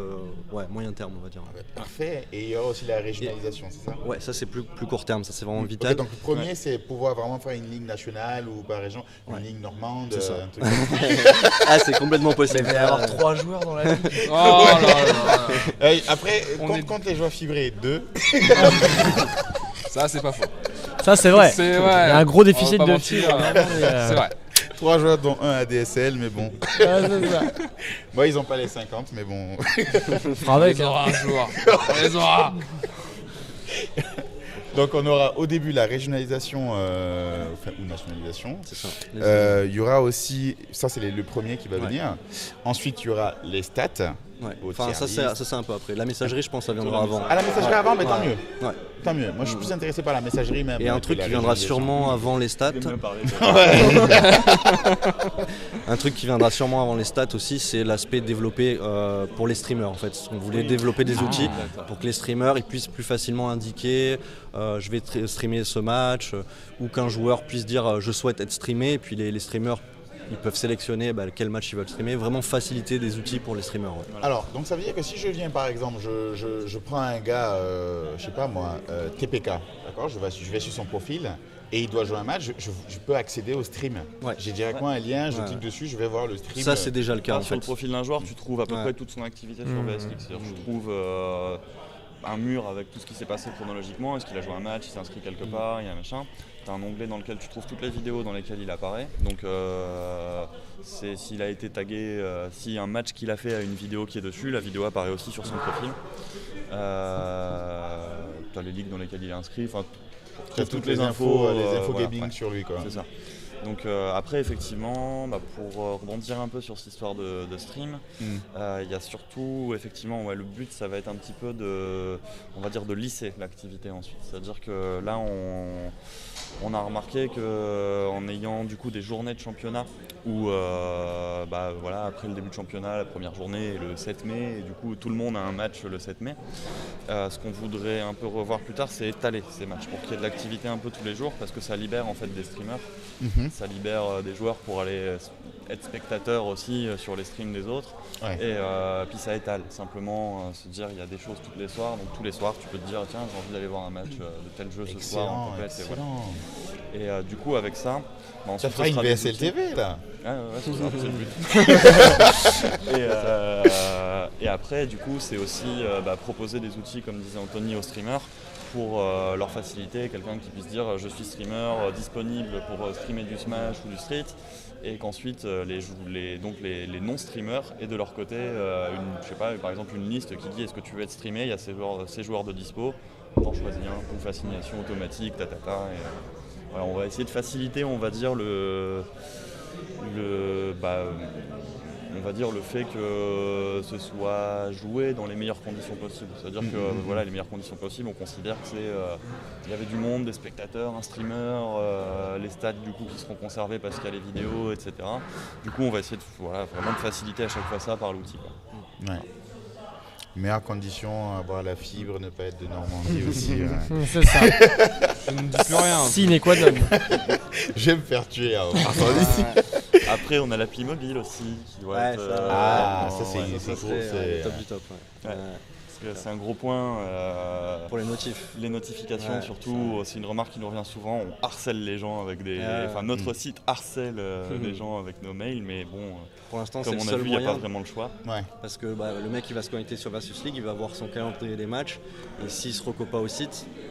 moyen terme, on va dire. Parfait. Et il y aura aussi la régionalisation, c'est ça? Ouais, ça c'est plus court terme, ça c'est vraiment Ok, vital. donc le premier, c'est pouvoir vraiment faire une ligne nationale ou par région, une Ouais. ligne normande, C'est ça. un truc comme ça. Ah, c'est complètement possible. Il va y avoir 3 joueurs dans la ligue. Oh là là. Hey, après, On est- compte les joueurs fibrés, 2. Ça, c'est pas faux. Ça c'est vrai. C'est Il y vrai. a un gros déficit On va de pas fil. mentir, vraiment, mais, C'est vrai. 3 joueurs dont un ADSL, mais bon. Ouais, c'est ça. Moi, ils ont pas les 50, mais bon. On fera On avec. les aura un jour. On les aura. Donc, on aura au début la régionalisation ou nationalisation. C'est ça. Il y aura aussi, ça c'est le premier qui va venir. Ensuite, il y aura les stats. Ouais. au Enfin, tier ça list. c'est un peu après. La messagerie, je pense, ça viendra avant. Ah, la messagerie avant, mais tant Ouais. mieux. Ouais. Tant mieux. Moi, je suis plus intéressé par la messagerie même. Et un que truc la qui viendra régionalisation. sûrement avant les stats. De me parler Un truc qui viendra sûrement avant les stats aussi, c'est l'aspect développé pour les streamers. En fait, on voulait développer des outils pour que les streamers ils puissent plus facilement indiquer je vais streamer ce match ou qu'un joueur puisse dire je souhaite être streamé. Et puis les streamers ils peuvent sélectionner quel match ils veulent streamer. Vraiment faciliter des outils pour les streamers. Ouais. Alors, donc ça veut dire que si je viens par exemple, je prends un gars, je sais pas moi, TPK, d'accord, je vais sur son profil et il doit jouer un match, je peux accéder au stream. Ouais. J'ai directement un lien, je Ouais. clique dessus, je vais voir le stream. Ça c'est déjà le cas en Sur le fait. profil d'un joueur, tu trouves à peu Ouais. près toute son activité sur VSX. C'est-à-dire, tu trouves un mur avec tout ce qui s'est passé chronologiquement. Est-ce qu'il a joué un match, il s'est inscrit quelque part, il y a un machin. Tu as un onglet dans lequel tu trouves toutes les vidéos dans lesquelles il apparaît. Donc, s'il a été tagué, si un match qu'il a fait a une vidéo qui est dessus, la vidéo apparaît aussi sur son profil. Tu as les ligues dans lesquelles il est inscrit. Enfin, T'as toutes les infos voilà, gaming ouais. sur lui quoi. C'est ça. Donc après effectivement, pour rebondir un peu sur cette histoire de stream, il y a surtout effectivement le but ça va être un petit peu de lisser l'activité ensuite. C'est-à-dire que là on a remarqué qu'en ayant du coup des journées de championnat où après le début de championnat, la première journée est le 7 mai et du coup tout le monde a un match le 7 mai. Ce qu'on voudrait un peu revoir plus tard, c'est étaler ces matchs pour qu'il y ait de l'activité un peu tous les jours parce que ça libère en fait des streamers. Ça libère des joueurs pour aller être spectateurs aussi sur les streams des autres. Ouais. Et puis ça étale, simplement se dire il y a des choses tous les soirs. Donc tous les soirs tu peux te dire tiens j'ai envie d'aller voir un match de tel jeu ce soir en compète. Et du coup avec ça, Ça ensuite, fera ce une sera des VSL outils. TV là. Ouais, c'est ça, c'est le but. Et après, du coup, c'est aussi proposer des outils, comme disait Anthony, aux streamers pour leur faciliter. Quelqu'un qui puisse dire je suis streamer disponible pour streamer du Smash ou du Street. Et qu'ensuite, les non-streamers aient de leur côté, par exemple, une liste qui dit est-ce que tu veux être streamé, il y a ces joueurs de dispo, t'en choisis un, une assignation automatique, et voilà, on va essayer de faciliter, on va dire, le fait que ce soit joué dans les meilleures conditions possibles. C'est-à-dire que les meilleures conditions possibles, on considère que il y avait du monde, des spectateurs, un streamer, les stats du coup qui seront conservés parce qu'il y a les vidéos, etc. Du coup, on va essayer de, vraiment de faciliter à chaque fois ça par l'outil. Ouais. Meilleures conditions, avoir la fibre, ne pas être de Normandie aussi. C'est ça. Ça ne dit plus rien. Sine qua non. Je vais me faire tuer à Après, on a l'appli mobile aussi. Qui doit Ouais, être, ça, c'est Ça gros, serait c'est- top du top. Ouais. Ouais. Parce que c'est un gros point. Pour les notifs. Les notifications, Ouais, surtout, c'est une remarque qui nous revient souvent. On harcèle les gens avec des. Notre site harcèle les gens avec nos mails, mais bon, Pour l'instant, c'est comme le on a seul vu, il n'y a moyen. pas vraiment le choix. Ouais. Parce que le mec il va se connecter sur Versus League, il va voir son calendrier des matchs et s'il se recope pas au site, il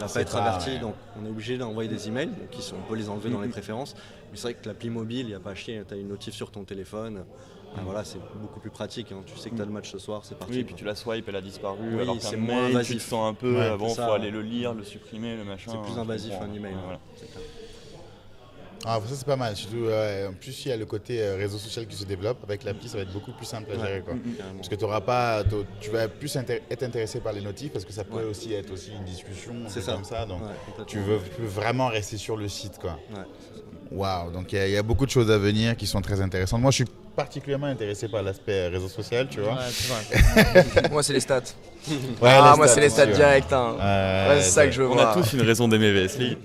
va pas être averti. ouais. Donc on est obligé d'envoyer des emails, donc on peut les enlever dans les préférences. Mais c'est vrai que l'appli mobile, il n'y a pas à chier, tu as une notif sur ton téléphone. Voilà, c'est beaucoup plus pratique. Hein. Tu sais que tu as le match ce soir, c'est parti. Oui, et puis tu la swipe, elle a disparu. Oui, alors c'est qu'un moins mail, tu invasif. le sens un peu. Ouais, Bon, c'est ça, faut aller ouais. le lire, le supprimer, le machin. C'est plus je invasif comprends. un email. Voilà, c'est clair. Ah, ça c'est pas mal. Surtout, en plus, il y a le côté réseau social qui se développe. Avec l'appli, ça va être beaucoup plus simple à gérer. Quoi. Carrément. Parce que tu vas plus être intéressé par les notifs parce que ça peut aussi être aussi une discussion, C'est c'est ça. comme ça. Donc, Ouais, complètement. tu veux vraiment rester sur le site. Quoi. Ouais, c'est ça. Waouh, donc il y a beaucoup de choses à venir qui sont très intéressantes. Moi, je suis particulièrement intéressé par l'aspect réseau social, tu vois. Ouais, c'est vrai. Moi, c'est les stats. Ouais, Moi, c'est les stats sûr. direct. Hein. Ouais, c'est ça que je veux On voir. a tous une raison d'aimer VSL.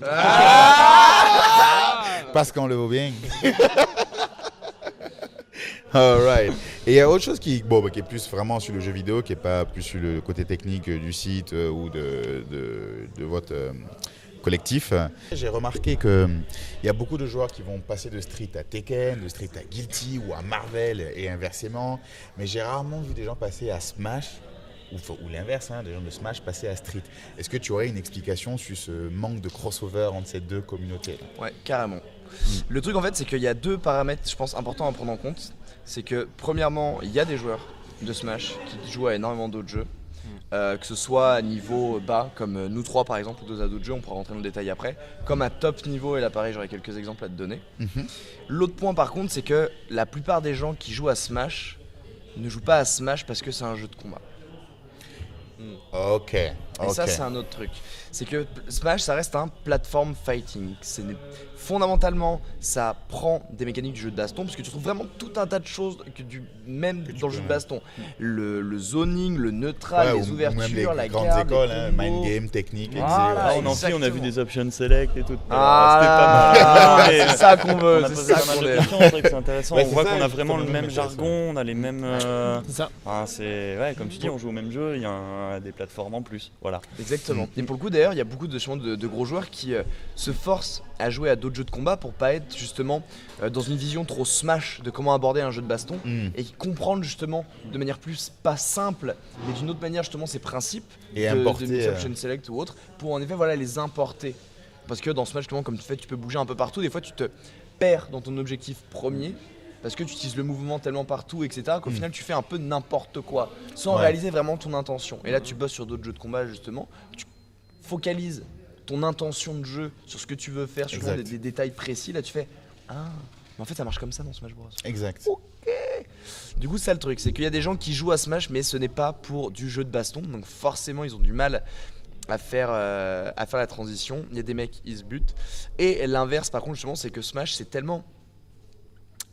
Parce qu'on le vaut bien. Alright. Et il y a autre chose qui est plus vraiment sur le jeu vidéo, qui n'est pas plus sur le côté technique du site ou de votre collectif. J'ai remarqué qu'il y a beaucoup de joueurs qui vont passer de Street à Tekken, de Street à Guilty ou à Marvel et inversement. Mais j'ai rarement vu des gens passer à Smash. Ou l'inverse, des gens de Smash passer à Street. Est-ce que tu aurais une explication sur ce manque de crossover entre ces deux communautés là? Ouais, carrément. Le truc en fait c'est qu'il y a 2 paramètres je pense importants à prendre en compte. C'est que premièrement il y a des joueurs de Smash qui jouent à énormément d'autres jeux. Que ce soit à niveau bas comme nous 3 par exemple ou d'autres jeux, on pourra rentrer dans le détail après, comme à top niveau, et là pareil j'aurai quelques exemples à te donner. L'autre point par contre c'est que la plupart des gens qui jouent à Smash ne jouent pas à Smash parce que c'est un jeu de combat. Ok. Et ça c'est un autre truc. C'est que Smash ça reste un platform fighting. Fondamentalement ça prend des mécaniques du jeu de baston parce que tu trouves vraiment tout un tas de choses même dans le jeu de baston. Le zoning, le neutral, les ouvertures, même les la grandes garde, écoles, les mind combos. game, technique, Voilà, En ampli, on a vu exactement. des options select et tout. Ah, C'était pas mal. c'est ça qu'on On veut, a c'est posé ça pas mal qu'on de aime. questions, c'est vrai que c'est intéressant. Ouais, On c'est voit ça, qu'on a il vraiment faut le le même même jargon, on a les mêmes. C'est ça. Enfin, c'est ouais, comme tu dis, on joue au même jeu, il y a des plateformes en plus. Voilà. Exactement. Et pour le coup d'ailleurs, il y a beaucoup de gros joueurs qui se forcent à jouer à d'autres jeux de combat pour pas être justement dans une vision trop Smash de comment aborder un jeu de baston et qui comprennent justement de manière plus pas simple mais d'une autre manière justement ces principes Et de importer, mix-option select ou autre pour en effet voilà les importer. Parce que dans Smash justement comme tu fais tu peux bouger un peu partout, des fois tu te perds dans ton objectif premier parce que tu utilises le mouvement tellement partout etc qu'au final tu fais un peu n'importe quoi sans réaliser vraiment ton intention. Et là tu bosses sur d'autres jeux de combat justement, tu focalises ton intention de jeu sur ce que tu veux faire, sur des détails précis, là tu fais ah mais en fait ça marche comme ça dans Smash Bros. Exact. Du coup ça le truc, c'est qu'il y a des gens qui jouent à Smash mais ce n'est pas pour du jeu de baston, donc forcément ils ont du mal à faire la transition. Il y a des mecs ils se butent. Et l'inverse par contre justement c'est que Smash c'est tellement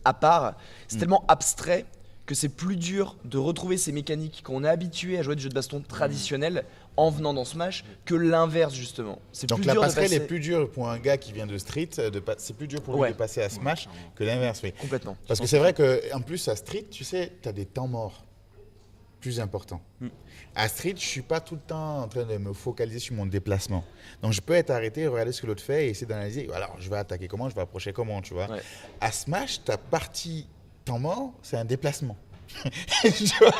à part, c'est tellement abstrait que c'est plus dur de retrouver ces mécaniques qu'on est habitué à jouer des jeux de baston traditionnels en venant dans Smash que l'inverse justement. C'est Donc plus la dur de passerelle passer est plus dure pour un gars qui vient de Street, c'est plus dur pour lui Ouais. de passer à Smash que l'inverse. Oui. complètement. Parce que c'est vrai qu'en plus à Street, tu sais, tu as des temps morts plus importants. À Street, je suis pas tout le temps en train de me focaliser sur mon déplacement. Donc je peux être arrêté, regarder ce que l'autre fait et essayer d'analyser. Alors je vais attaquer comment, je vais approcher comment, tu vois. Ouais. À Smash, ta partie temps mort, c'est un déplacement. Tu vois.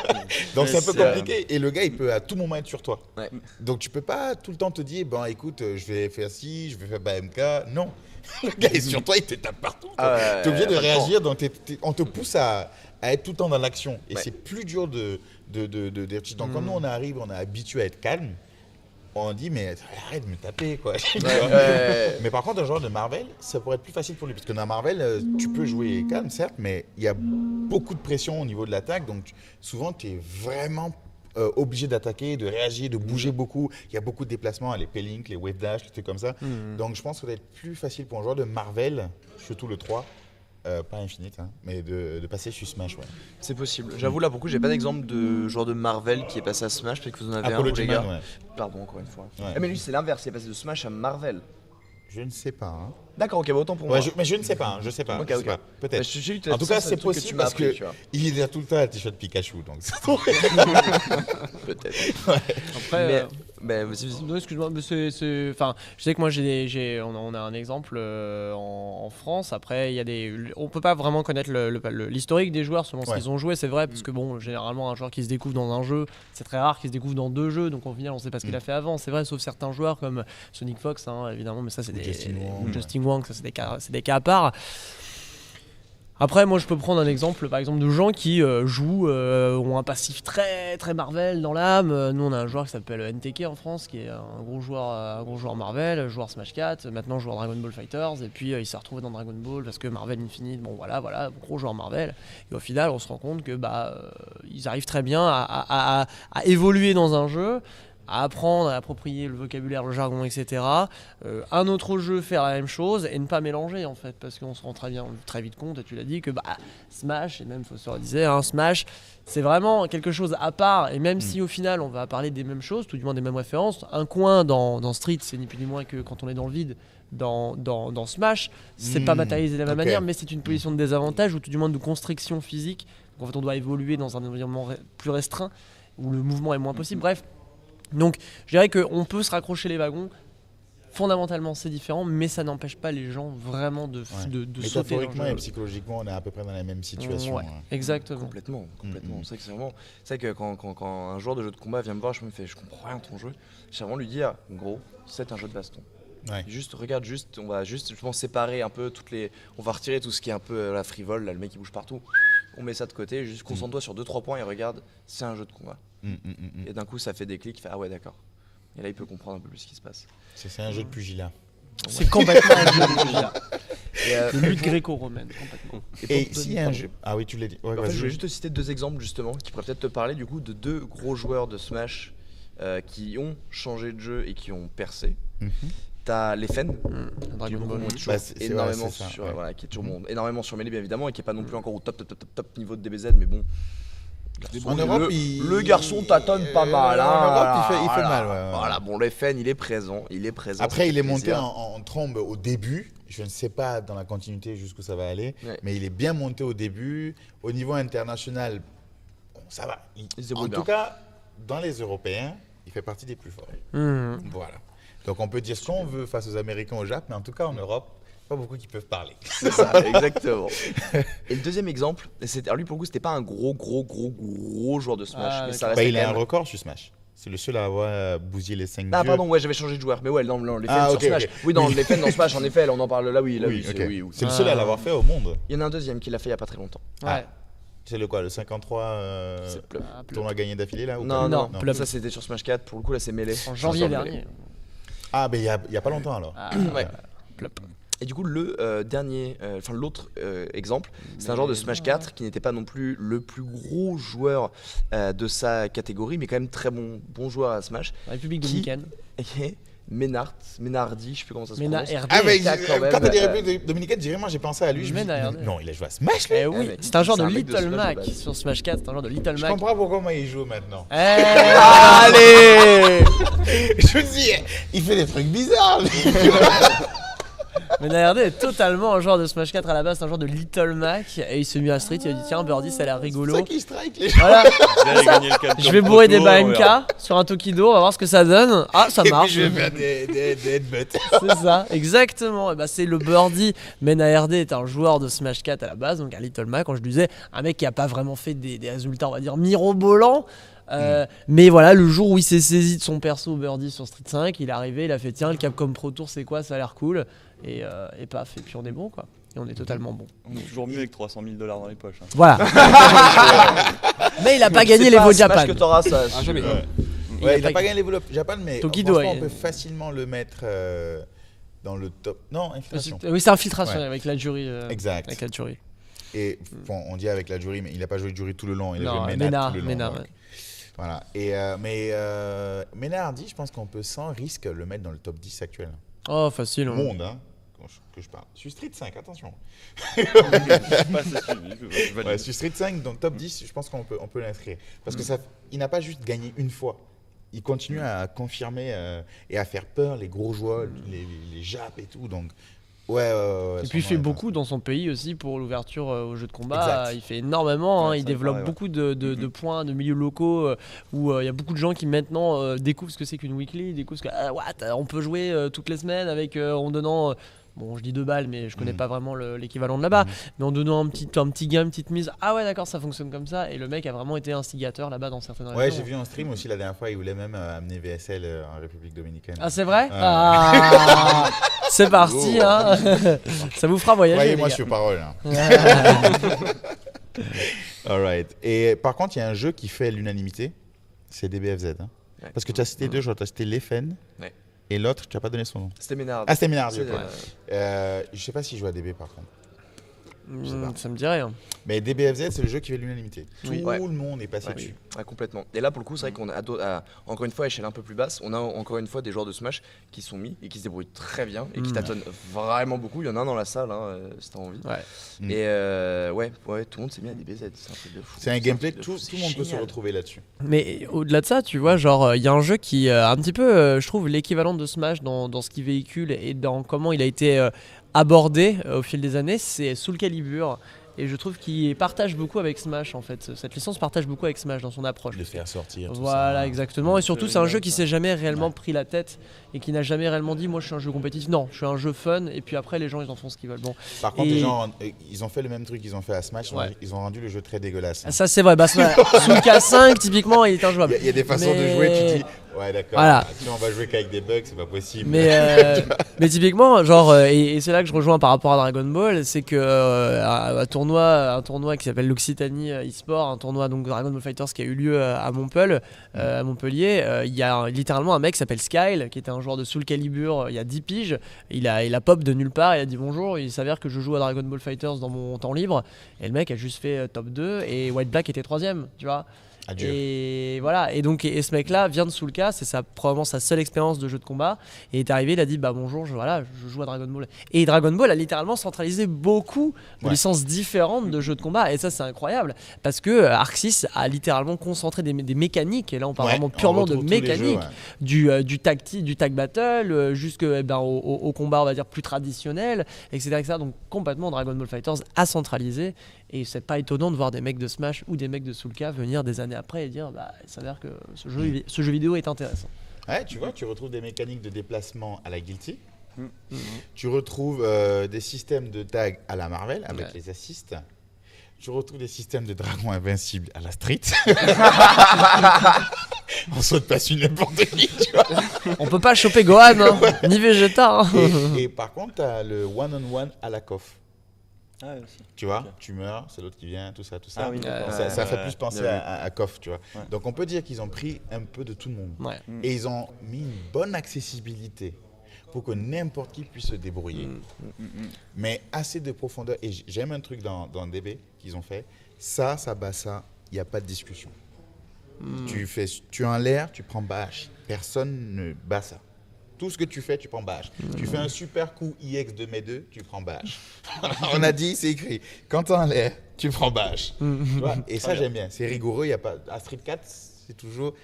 Donc c'est un peu compliqué et le gars il peut à tout moment être sur toi. Ouais. Donc tu peux pas tout le temps te dire bon écoute je vais faire ci, je vais faire BMK. Non, le gars est sur toi, il te tape partout. Tu es obligé de réagir, donc on te pousse à être tout le temps dans l'action et c'est plus dur de donc quand nous on arrive, on est habitué à être calme. On dit mais arrête de me taper quoi. Mais par contre un joueur de Marvel ça pourrait être plus facile pour lui parce que dans Marvel tu peux jouer calme certes mais il y a beaucoup de pression au niveau de l'attaque donc souvent tu es vraiment obligé d'attaquer, de réagir, de bouger beaucoup. Il y a beaucoup de déplacements, les P-Link, les Wave Dash, les trucs comme ça. Donc je pense que ça va être plus facile pour un joueur de Marvel, surtout le 3, pas Infinite, hein, mais de passer sur Smash. Ouais. C'est possible. J'avoue là pour le coup j'ai pas d'exemple de joueur de Marvel qui est passé à Smash, peut-être que vous en avez Apollo un vous, les gars. G-Man, ouais. Pardon encore une fois. Ouais. Ah, mais lui c'est l'inverse, il est passé de Smash à Marvel. Je ne sais pas. Hein. D'accord, ok, bah autant pour Ouais, moi. mais je ne sais pas, hein, je sais pas. Ok, je sais ok. pas, peut-être. Bah, j'ai eu En tout cas, c'est le truc que tu possible m'as parce appris, que tu vois. il a tout le temps un t-shirt Pikachu, donc c'est Peut-être. Après, Mais vas-y. non, excuse-moi, mais enfin, je sais que moi on a un exemple en France. Après, on peut pas vraiment connaître l'historique des joueurs selon ce Ouais. qu'ils ont joué. C'est vrai parce que bon, généralement un joueur qui se découvre dans un jeu, c'est très rare qu'il se découvre dans 2 jeux. Donc au final, on sait pas ce qu'il a fait avant. C'est vrai, sauf certains joueurs comme Sonic Fox, hein, évidemment, mais ça c'est Justin Wang, ça c'est des cas à part. Après, moi, je peux prendre un exemple, par exemple, de gens qui jouent, ont un passif très très Marvel dans l'âme. Nous, on a un joueur qui s'appelle NTK en France, qui est un gros joueur Marvel, joueur Smash 4, maintenant joueur Dragon Ball Fighters, et puis il s'est retrouvé dans Dragon Ball parce que Marvel Infinite, bon voilà, gros joueur Marvel. Et au final, on se rend compte que ils arrivent très bien à évoluer dans un jeu, à apprendre, à approprier le vocabulaire, le jargon, etc. Un autre jeu faire la même chose et ne pas mélanger en fait, parce qu'on se rend très vite compte, et tu l'as dit, que Smash, et même Foster disait, hein, Smash, c'est vraiment quelque chose à part, et même si au final on va parler des mêmes choses, tout du moins des mêmes références, un coin dans Street, c'est ni plus ni moins que quand on est dans le vide, dans Smash, c'est pas matérialisé de la même manière, mais c'est une position de désavantage, ou tout du moins de constriction physique, donc en fait on doit évoluer dans un environnement plus restreint, où le mouvement est moins possible, bref. Donc, je dirais qu'on peut se raccrocher les wagons. Fondamentalement, c'est différent, mais ça n'empêche pas les gens vraiment de sauter. Métaphoriquement et psychologiquement, on est à peu près dans la même situation. Ouais, exactement. Complètement. C'est vrai que quand un joueur de jeu de combat vient me voir, je comprends rien à ton jeu. J'ai vraiment lui dire, gros, c'est un jeu de baston. Ouais. Regarde, on va juste, je pense, séparer un peu on va retirer tout ce qui est un peu la frivole, là, le mec qui bouge partout. On met ça de côté, juste concentre-toi sur 2-3 points et regarde, c'est un jeu de combat. Et d'un coup, ça fait des clics, il fait ah ouais, d'accord. Et là, il peut comprendre un peu plus ce qui se passe. C'est un jeu de pugilat. C'est complètement un jeu de pugilat. Et, De lutte gréco-romaine, complètement. Et s'il y a un jeu. Ah oui, tu l'as dit. Ouais, En fait, vas-y. je voulais juste te citer 2 exemples justement qui pourraient peut-être te parler du coup de 2 gros joueurs de Smash qui ont changé de jeu et qui ont percé. Mhm. T'as les Fen, Dragon Ball. qui est toujours Bah, c'est énormément c'est ça, sur, ouais. voilà, qui est toujours énormément sur Melee bien évidemment et qui est pas non plus encore au top niveau de DBZ, mais bon. En Europe, le garçon tâtonne pas mal. En Hein, Europe, il fait voilà. mal. Ouais. Voilà, bon, le FN, il est présent. Après, il est monté plaisir. en trombe au début. Je ne sais pas dans la continuité jusqu'où ça va aller, Ouais. mais il est bien monté au début. Au niveau international, bon, ça va. Il se En débrouille bien. tout cas, dans les Européens, il fait partie des plus forts. Mhm. Voilà. Donc on peut dire ce qu'on veut face aux Américains, au Japon, mais en tout cas en Europe, pas beaucoup qui peuvent parler. C'est ça, exactement. Et le deuxième exemple, alors lui pour le coup, c'était pas un gros joueur de Smash, Ah, mais ça d'accord. restait Il a quand un même. record sur Smash. C'est le seul à avoir bousillé les 5 Ah dieux. pardon, ouais, j'avais changé de joueur. Mais ouais, dans les Ah, fans ok, sur Smash. ok. Oui, dans Oui. les fans dans Smash, en effet, là, on en parle là, oui, Oui, ok. oui. C'est le seul à l'avoir fait au monde. Il y en a un deuxième qui l'a fait il y a pas très longtemps. Ouais. C'est le quoi, le 53 C'est Plup. Ah, Plup. tournoi gagné d'affilée là ou Non, pas non, Non, Plup. ça c'était sur Smash 4. Pour le coup, là, c'est Melee. En janvier Sur Melee. dernier. Ah, mais il y a pas longtemps alors. Ah, Ouais. Plup. Et du coup, l'autre exemple, c'est un joueur de Smash 4 qui n'était pas non plus le plus gros joueur de sa catégorie, mais quand même très bon joueur à Smash. République Qui dominicaine. Et Menardi, je sais plus comment ça se Mena prononce. RD. Ah, mais il a quand même, quand t'as dit République dominicaine, moi j'ai pensé à lui. Je me dis, Mena RD. non, il a joué à Smash lui. Eh oui, mec, c'est un joueur c'est de un mec de Little Smash Mac de base. sur Smash 4, c'est un joueur de Little Je Mac. comprends pourquoi il joue maintenant. Eh, Allez Je me dis, il fait des trucs bizarres. lui. Mena RD est totalement un joueur de Smash 4 à la base, c'est un joueur de Little Mac et il s'est mis à Street, il a dit tiens Birdie ça a l'air C'est rigolo. ça qui strike les gens. Voilà, Vous allez gagner le Capcom je vais bourrer des Pro Tour, on verra. BMK sur un Tokido, on va voir ce que ça donne. Ah ça Et puis marche. je vais faire des headbutts. C'est ça, exactement. Et bah, c'est le Birdie. Mena RD est un joueur de Smash 4 à la base, donc à Little Mac, quand je disais, un mec qui a pas vraiment fait des résultats, on va dire, mirobolants. Mais voilà, le jour où il s'est saisi de son perso Birdie sur Street 5, il est arrivé, il a fait tiens, le Capcom Pro Tour c'est quoi, ça a l'air cool. Et paf, et puis on est bon quoi. Et on est totalement bon. On est toujours mieux avec 300 000 $ dans les poches. Hein. Voilà. Mais il a pas gagné les Evo Japan. Smash que t'auras, ça. Ah, jamais. Ouais, il a pas gagné les Volup Japan, mais Tokido, franchement, ouais. on peut facilement le mettre dans le top. Non, infiltration. Oui, c'est infiltration Ouais. avec la jury. Exact. Avec la jury. Et bon, on dit avec la jury, mais il a pas joué de jury tout le long. Il a Non, joué Mena tout le long. Mena, donc. ouais. Voilà. Mais Mena Hardy, je pense qu'on peut sans risque le mettre dans le top 10 actuel. Oh, facile. Au monde, hein, que je parle. Sur Street 5, attention. Je suis pas assez suivi, je valide. Ouais, sur Street 5, dans le top 10, je pense qu'on peut l'inscrire. Parce que il n'a pas juste gagné une fois. Il continue à confirmer et à faire peur les gros joueurs, les Japs et tout. Donc, ouais. Et son puis il nom fait est beaucoup dans son pays aussi pour l'ouverture aux jeux de combat. Exact. Il fait énormément, hein, Ouais, il ça développe paraît, ouais. beaucoup de points, de milieux locaux où il y a beaucoup de gens qui maintenant découvrent ce que c'est qu'une weekly, découvrent ce que on peut jouer toutes les semaines avec en donnant bon je dis 2 balles mais je connais pas vraiment l'équivalent de là-bas, mais en donnant un petit gain, une petite mise, ah ouais d'accord ça fonctionne comme ça, et le mec a vraiment été instigateur là-bas dans certaines Ouais, régions. j'ai vu en stream aussi la dernière fois, il voulait même amener VSL en République Dominicaine. Ah c'est vrai? Ah. Ah, c'est parti hein. Ça vous fera voyager. Croyez-moi les gars. sur parole. Hein. Alright. Et par contre, il y a un jeu qui fait l'unanimité, c'est DBFZ. Hein. Ouais. Parce que tu as cité 2 joueurs, tu as cité Lefen Ouais. et l'autre, tu n'as pas donné son nom. C'était Ménard. Ah, c'était Ménard. C'est, Je sais pas si je joue à DB par contre. Je sais pas. Ça me dit rien. Mais DBFZ, c'est le jeu qui fait l'unanimité. Tout Oui. Ouais. le monde est passé Ouais, dessus. ouais, complètement. Et là, pour le coup, c'est vrai qu'on a, encore une fois, à échelle un peu plus basse, on a encore une fois des joueurs de Smash qui sont mis et qui se débrouillent très bien et qui tâtonnent vraiment beaucoup. Il y en a un dans la salle, hein, si t'as envie. Ouais. Et ouais, tout le monde s'est mis à des BZ. C'est un truc de fou. C'est un gameplay, truc de tout fou, le monde c'est peut se génial. retrouver là-dessus. Mais au-delà de ça, tu vois, genre, il y a un jeu qui un petit peu, je trouve, l'équivalent de Smash dans ce qu'il véhicule et dans comment il a été abordé au fil des années, c'est Soul Calibur. Et je trouve qu'il partage beaucoup avec Smash, en fait. Cette licence partage beaucoup avec Smash dans son approche. Le faire sortir. tout Voilà, ça. exactement. Et surtout, c'est un jeu qui ça. s'est jamais réellement Ouais. pris la tête et qui n'a jamais réellement dit, moi, je suis un jeu compétitif. Non, je suis un jeu fun. Et puis après, les gens, ils en font ce qu'ils veulent. Bon, Par contre, Et- les gens, ils ont fait le même truc qu'ils ont fait à Smash. Ouais. Ils ont rendu le jeu très dégueulasse. hein. ça, c'est vrai. Bah, Soul K5, typiquement, il est injouable. Il y a des façons de Mais- jouer, tu dis, Ouais, d'accord. Voilà. Sinon, on va jouer qu'avec des bugs, c'est pas possible. Mais typiquement, genre, et c'est là que je rejoins par rapport à Dragon Ball, c'est que un tournoi qui s'appelle l'Occitanie eSport, un tournoi donc Dragon Ball Fighters qui a eu lieu à Montpellier, il y a littéralement un mec qui s'appelle Skyle, qui était un joueur de Soul Calibur il y a 10 piges. Il a pop de nulle part, il a dit bonjour, il s'avère que je joue à Dragon Ball Fighters dans mon temps libre, et le mec a juste fait top 2 et White Black était 3ème, tu vois. Adieu. Et voilà, et donc et ce mec là vient de Soulka, c'est probablement sa seule expérience de jeu de combat, et il est arrivé, il a dit bah bonjour, je joue à Dragon Ball, et Dragon Ball a littéralement centralisé beaucoup de licences différentes de jeux de combat, et ça c'est incroyable parce que Arc 6 a littéralement concentré des mécaniques, et là on parle vraiment purement de mécanique, du tag battle au combat on va dire plus traditionnel, etc. Donc complètement Dragon Ball Fighters a centralisé. Et c'est pas étonnant de voir des mecs de Smash ou des mecs de Soulka venir des années après et dire bah il s'avère que ce jeu vidéo est intéressant. Ouais, tu vois, tu retrouves des mécaniques de déplacement à la Guilty. Tu retrouves des systèmes de tag à la Marvel avec les assists. Tu retrouves des systèmes de dragon invincible à la Street. On saute pas sur n'importe qui, tu vois. On peut pas choper Gohan, hein, ni Vegeta. Hein. Et par contre, tu as le one-on-one à la KOF. Ah, aussi. Tu vois, tu meurs, c'est l'autre qui vient, tout ça. Ah oui, d'accord. Ça fait plus penser à KOF, tu vois. Ouais. Donc on peut dire qu'ils ont pris un peu de tout le monde. Ouais. Et ils ont mis une bonne accessibilité pour que n'importe qui puisse se débrouiller. Mais assez de profondeur. Et j'aime un truc dans DB qu'ils ont fait. Ça bat ça, il n'y a pas de discussion. Tu es en l'air, tu prends bâche. Personne ne bat ça. Tout ce que tu fais, tu prends bâche. Tu fais un super coup IX de mes 2, tu prends bâche. On a dit, c'est écrit. Quand tu es en l'air, tu prends bâche. Tu vois. Et ça, j'aime bien. C'est rigoureux. Y a pas... À Street 4, c'est toujours...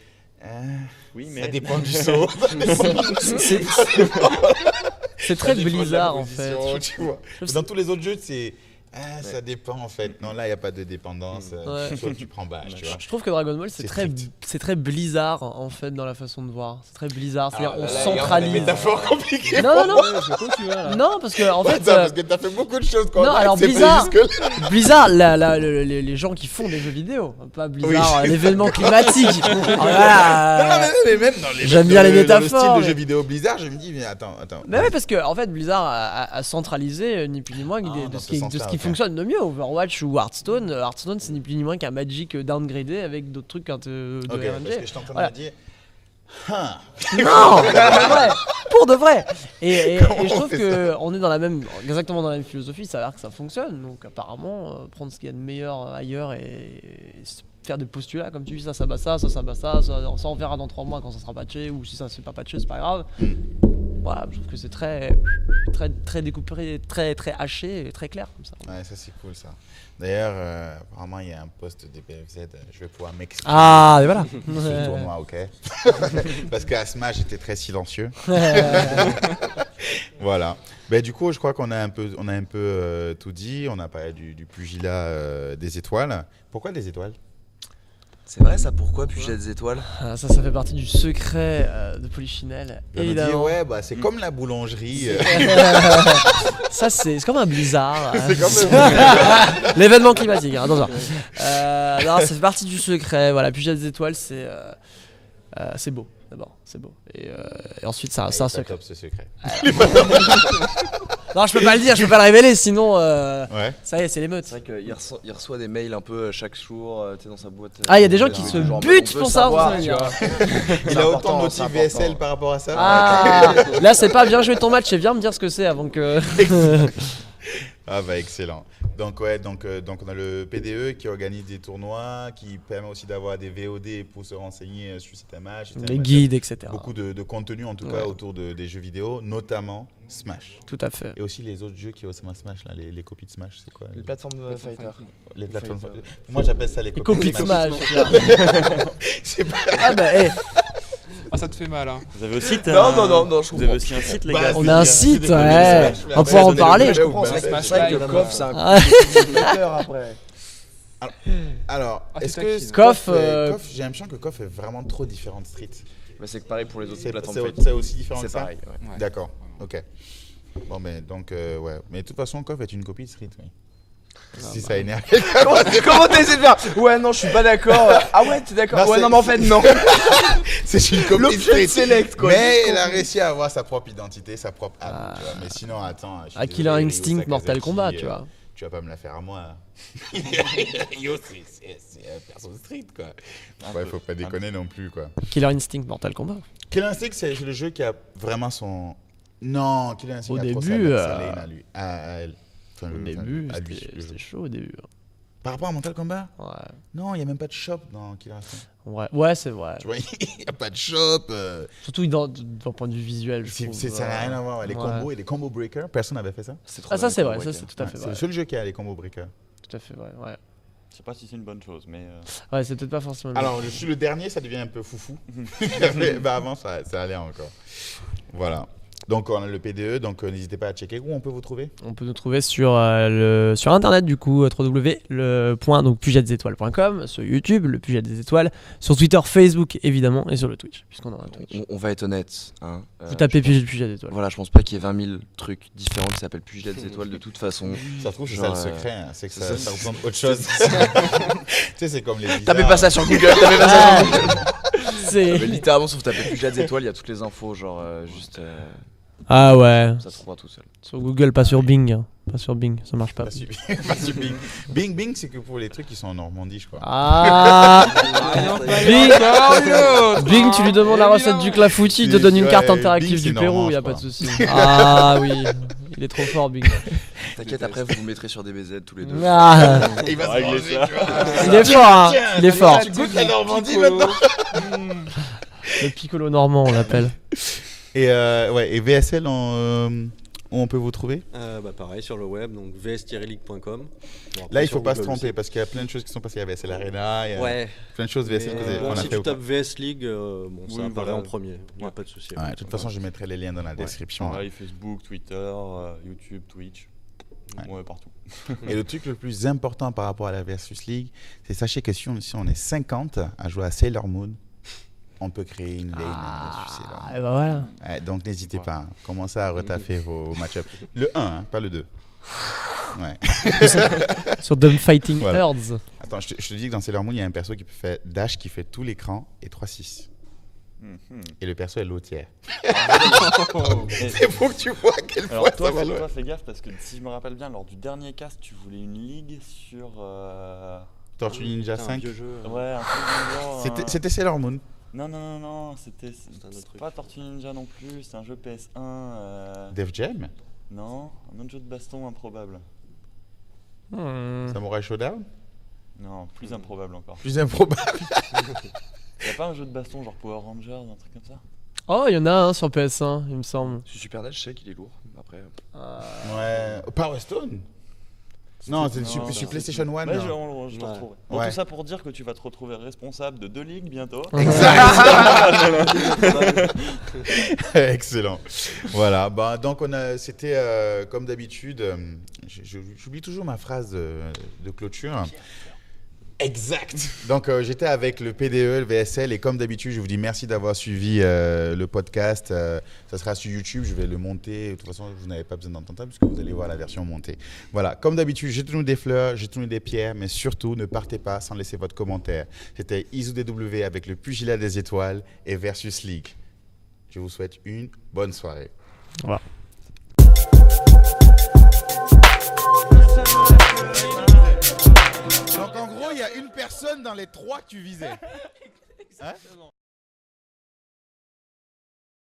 oui, mais... Ça dépend du saut. C'est très Blizzard en fait. Tu vois. Dans tous les autres jeux, c'est... ça dépend en fait. Non, là, il n'y a pas de dépendance. Soit tu prends bâche, tu vois. Je trouve que Dragon Ball, c'est très Blizzard en fait dans la façon de voir. C'est très Blizzard. C'est-à-dire, on centralise. C'est métaphore compliquée. Non. là. Non, parce que en fait. parce que t'as fait beaucoup de choses quand non, alors Blizzard, les gens qui font des jeux vidéo, pas Blizzard, l'événement climatique. Mais même j'aime bien les métaphores. Dans le style de jeux vidéo Blizzard, je me dis, mais attends. Mais ouais, parce que en fait, Blizzard a centralisé ni plus ni moins de ce qui fonctionne de mieux. Overwatch ou Hearthstone. Hearthstone, c'est ni plus ni moins qu'un Magic downgradé avec d'autres trucs de Ok, RNG. parce que je t'entends me dire. Non, pour de vrai. Et je trouve qu'on est exactement dans la même philosophie. Ça a l'air que ça fonctionne. Donc apparemment, prendre ce qu'il y a de meilleur ailleurs et faire des postulats comme tu dis, ça bat ça on verra dans 3 mois quand ça sera patché, ou si ça c'est pas patché, c'est pas grave. Voilà, je trouve que c'est très découpé, très haché et très clair comme ça. Ouais, ça c'est cool ça. D'ailleurs, apparemment il y a un post des BFZ, je vais pouvoir m'exprimer. Ah, et voilà. Sur le tournoi, ok. Parce qu'à Smash j'étais très silencieux. Voilà. Ben, du coup, je crois qu'on a un peu tout dit. On a parlé du pugilat des étoiles. Pourquoi des étoiles? C'est vrai ça, pourquoi pugilat des étoiles? Ça fait partie du secret de Polichinelle. Évidemment. Ouais, bah, c'est comme la boulangerie. Ça, c'est comme un blizzard. C'est comme l'événement climatique. Hein, attention. Non, ça fait partie du secret. Voilà, pugilat des étoiles, c'est beau. D'abord, c'est beau. Et ensuite, c'est un secret. Top ce secret. Non, je peux pas le dire, je peux pas le révéler, sinon Ouais. ça y est, c'est l'émeute. C'est vrai qu'il reçoit des mails un peu chaque jour, tu sais, dans sa boîte. Ah, il y a des gens qui se genre, butent on veut pour ça, savoir, vous savez. tu vois. Il a autant de motifs VSL par rapport à ça. Ah, là, c'est pas bien joué ton match, et viens me dire ce que c'est avant que. Ah bah excellent. Donc ouais, donc on a le PDE qui organise des tournois, qui permet aussi d'avoir des VOD pour se renseigner sur certains matchs. Les guides, etc. Beaucoup de contenu en tout cas autour des jeux vidéo, notamment Smash. Tout à fait. Et aussi les autres jeux qui ressemblent à Smash, là, les copies de Smash, c'est quoi? Les plateformes de fighter. Les plateformes. Moi j'appelle ça les Copies de Smash. C'est pas... Ah bah, Ah, ça te fait mal, hein. Vous avez aussi Non, je Vous avez aussi un site, les gars. on a un site, ouais. On va pouvoir en parler. Je comprends, c'est Smash vrai que Live. KOF, c'est un Ah. compétiteur après. Alors, Ah, est-ce c'est que taquine. KOF, j'ai l'impression que KOF est vraiment trop différent de Street. Mais c'est que pareil pour les autres C'est plateformes c'est- fighter. c'est aussi différent de C'est ça? pareil, ouais. Ouais. D'accord, ok. Bon, mais donc, ouais. Mais de toute façon, KOF est une copie de Street, oui. Si ça énerve. Comment t'as essayé de faire? Ouais, non, je suis pas d'accord. Ah ouais, t'es d'accord? Non, Ouais, c'est- non, mais en fait, non. C'est une copine L'option street. select, quoi. Mais Juste elle a qu'on- réussi à avoir sa propre identité, sa propre âme. Tu vois. Mais sinon, attends. je suis À Killer désolé, Ryo Instinct, Mortal Sakazaki, Kombat, tu vois. Tu vas pas me la faire à moi. Yo, c'est un perso street, quoi. Ouais, faut pas déconner non plus, quoi. Killer Instinct, Mortal Kombat. Killer Instinct, c'est le jeu qui a vraiment son. Non, Killer Instinct Au a trop début, sa lane à lui. À elle. Enfin, Au le- début, à lui, c'était le jeu. c'était chaud au début. Par rapport à Mortal Kombat Ouais, Non, il n'y a même pas de shop dans Killer Instinct. ouais, c'est vrai. Tu vois, il n'y a pas de shop. Surtout d'un point de vue visuel, je trouve. Ça n'a rien à voir. Les ouais. combos et les combo breakers, personne n'avait fait ça. C'est trop Ah, ça bien, c'est quoi, vrai, ça ouais, c'est tout à fait C'est vrai. le seul jeu qui a les combo breakers. Tout à fait vrai, ouais. Je sais pas si c'est une bonne chose, mais. Ouais, c'est peut-être pas forcément. Alors, je suis le dernier, ça devient un peu foufou. Bah, avant, ça allait encore. Voilà. Donc, on a le PDE, donc n'hésitez pas à checker. Où on peut vous trouver? On peut nous trouver sur internet du coup www.pugetdesétoiles.com, sur YouTube le Puget des Étoiles, sur Twitter, Facebook évidemment et sur le Twitch puisqu'on a un Twitch. On va être honnête. Hein, Vous tapez je pense- Puget des Étoiles. Voilà, je pense pas qu'il y ait 20 000 trucs différents qui s'appellent Pugilat des étoiles de toute façon. Ça se trouve, c'est Genre, ça le secret. Hein. C'est que ça- ça représente autre chose. Tu sais, c'est comme les visas. Tapez pas ça sur Google, tapez pas ça sur Google. C'est Mais littéralement, si vous tapez Pugilat des étoiles, il y a toutes les infos, genre juste. ah ouais, Ça se trouvera tout seul. sur Google pas sur Bing, hein. Pas sur Bing, ça marche pas. Pas sur pas sur Bing. Bing, c'est que pour les trucs qui sont en Normandie, je crois. Ah Bing, tu lui demandes la recette du clafoutis, il te donne une Ouais, carte Bing, interactive c'est du Pérou, normand, y a je pas de crois. souci. Ah oui, il est trop fort Bing. T'inquiète, après vous vous mettrez sur des BZ tous les deux. Ah, Il va se régler manger, ça. tu vois. il est fort, hein. Tiens, Il est fort. Tu goûtes la Normandie maintenant. Le piccolo normand on l'appelle. Et VSL, où on peut vous trouver? Pareil sur le web, donc vs-league.com. Bon, après, Là, il sur faut pas se Google tromper aussi. parce qu'il y a plein de choses qui sont passées à VSL Arena. Il y a Ouais. plein de choses VSL Mais, qu'on a si fait. tu ou pas. tapes VS League, ça Oui, apparaît voilà. en premier. Il n'y a pas de souci. Ouais, de toute façon, je mettrai les liens dans la description. hein. Pareil, Facebook, Twitter, YouTube, Twitch. Ouais, partout. Et le truc le plus important par rapport à la Versus League, c'est sachez que si on est 50 à jouer à Sailor Moon, on peut créer une lane versus Sailor Moon. Et bah voilà. Ouais, donc n'hésitez pas, hein. Commencez à retaffer vos match-ups. Le 1, hein, pas le 2. Ouais. Sur Dumb Fighting Voilà. Herds. Attends, je te dis que dans Sailor Moon, il y a un perso qui peut faire dash qui fait tout l'écran et 3-6. Et le perso est low tier. C'est pour que tu vois à quel point Alors toi, ça va loin. toi, fais gaffe parce que si je me rappelle bien, lors du dernier cast, tu voulais une ligue sur. Tortue Ninja C'est un 5. vieux jeu. Ouais, un truc du genre. C'était Sailor Moon. Non, c'était un autre truc. pas Tortue Ninja non plus, c'est un jeu PS1. Def Jam. Non, un autre jeu de baston improbable. Samurai Showdown. Non, plus improbable encore. Plus improbable. Y'a pas un jeu de baston genre Power Rangers, un truc comme ça? Oh, il y en a un sur PS1, il me semble. Sur Super NES, je sais qu'il est lourd. Après. Ouais. Power Stone. Non, c'est sur Non, PlayStation 1. Ouais, non. je te Ouais. retrouverai. Bon, Ouais. tout ça pour dire que tu vas te retrouver responsable de 2 ligues bientôt. Excellent. Voilà. Bah, donc c'était comme d'habitude. J'oublie toujours ma phrase de clôture. Exact. Donc j'étais avec le PDE, le VSL et comme d'habitude, je vous dis merci d'avoir suivi le podcast. Ça sera sur YouTube, je vais le monter. De toute façon, vous n'avez pas besoin d'entendre ça puisque vous allez voir la version montée. Voilà. Comme d'habitude, jetez-nous des fleurs, jetez-nous des pierres, mais surtout ne partez pas sans laisser votre commentaire. C'était ISODW avec le Pugilat des étoiles et Versus League. Je vous souhaite une bonne soirée. Voilà. Donc en gros, il y a une personne dans les 3 que tu visais. Hein?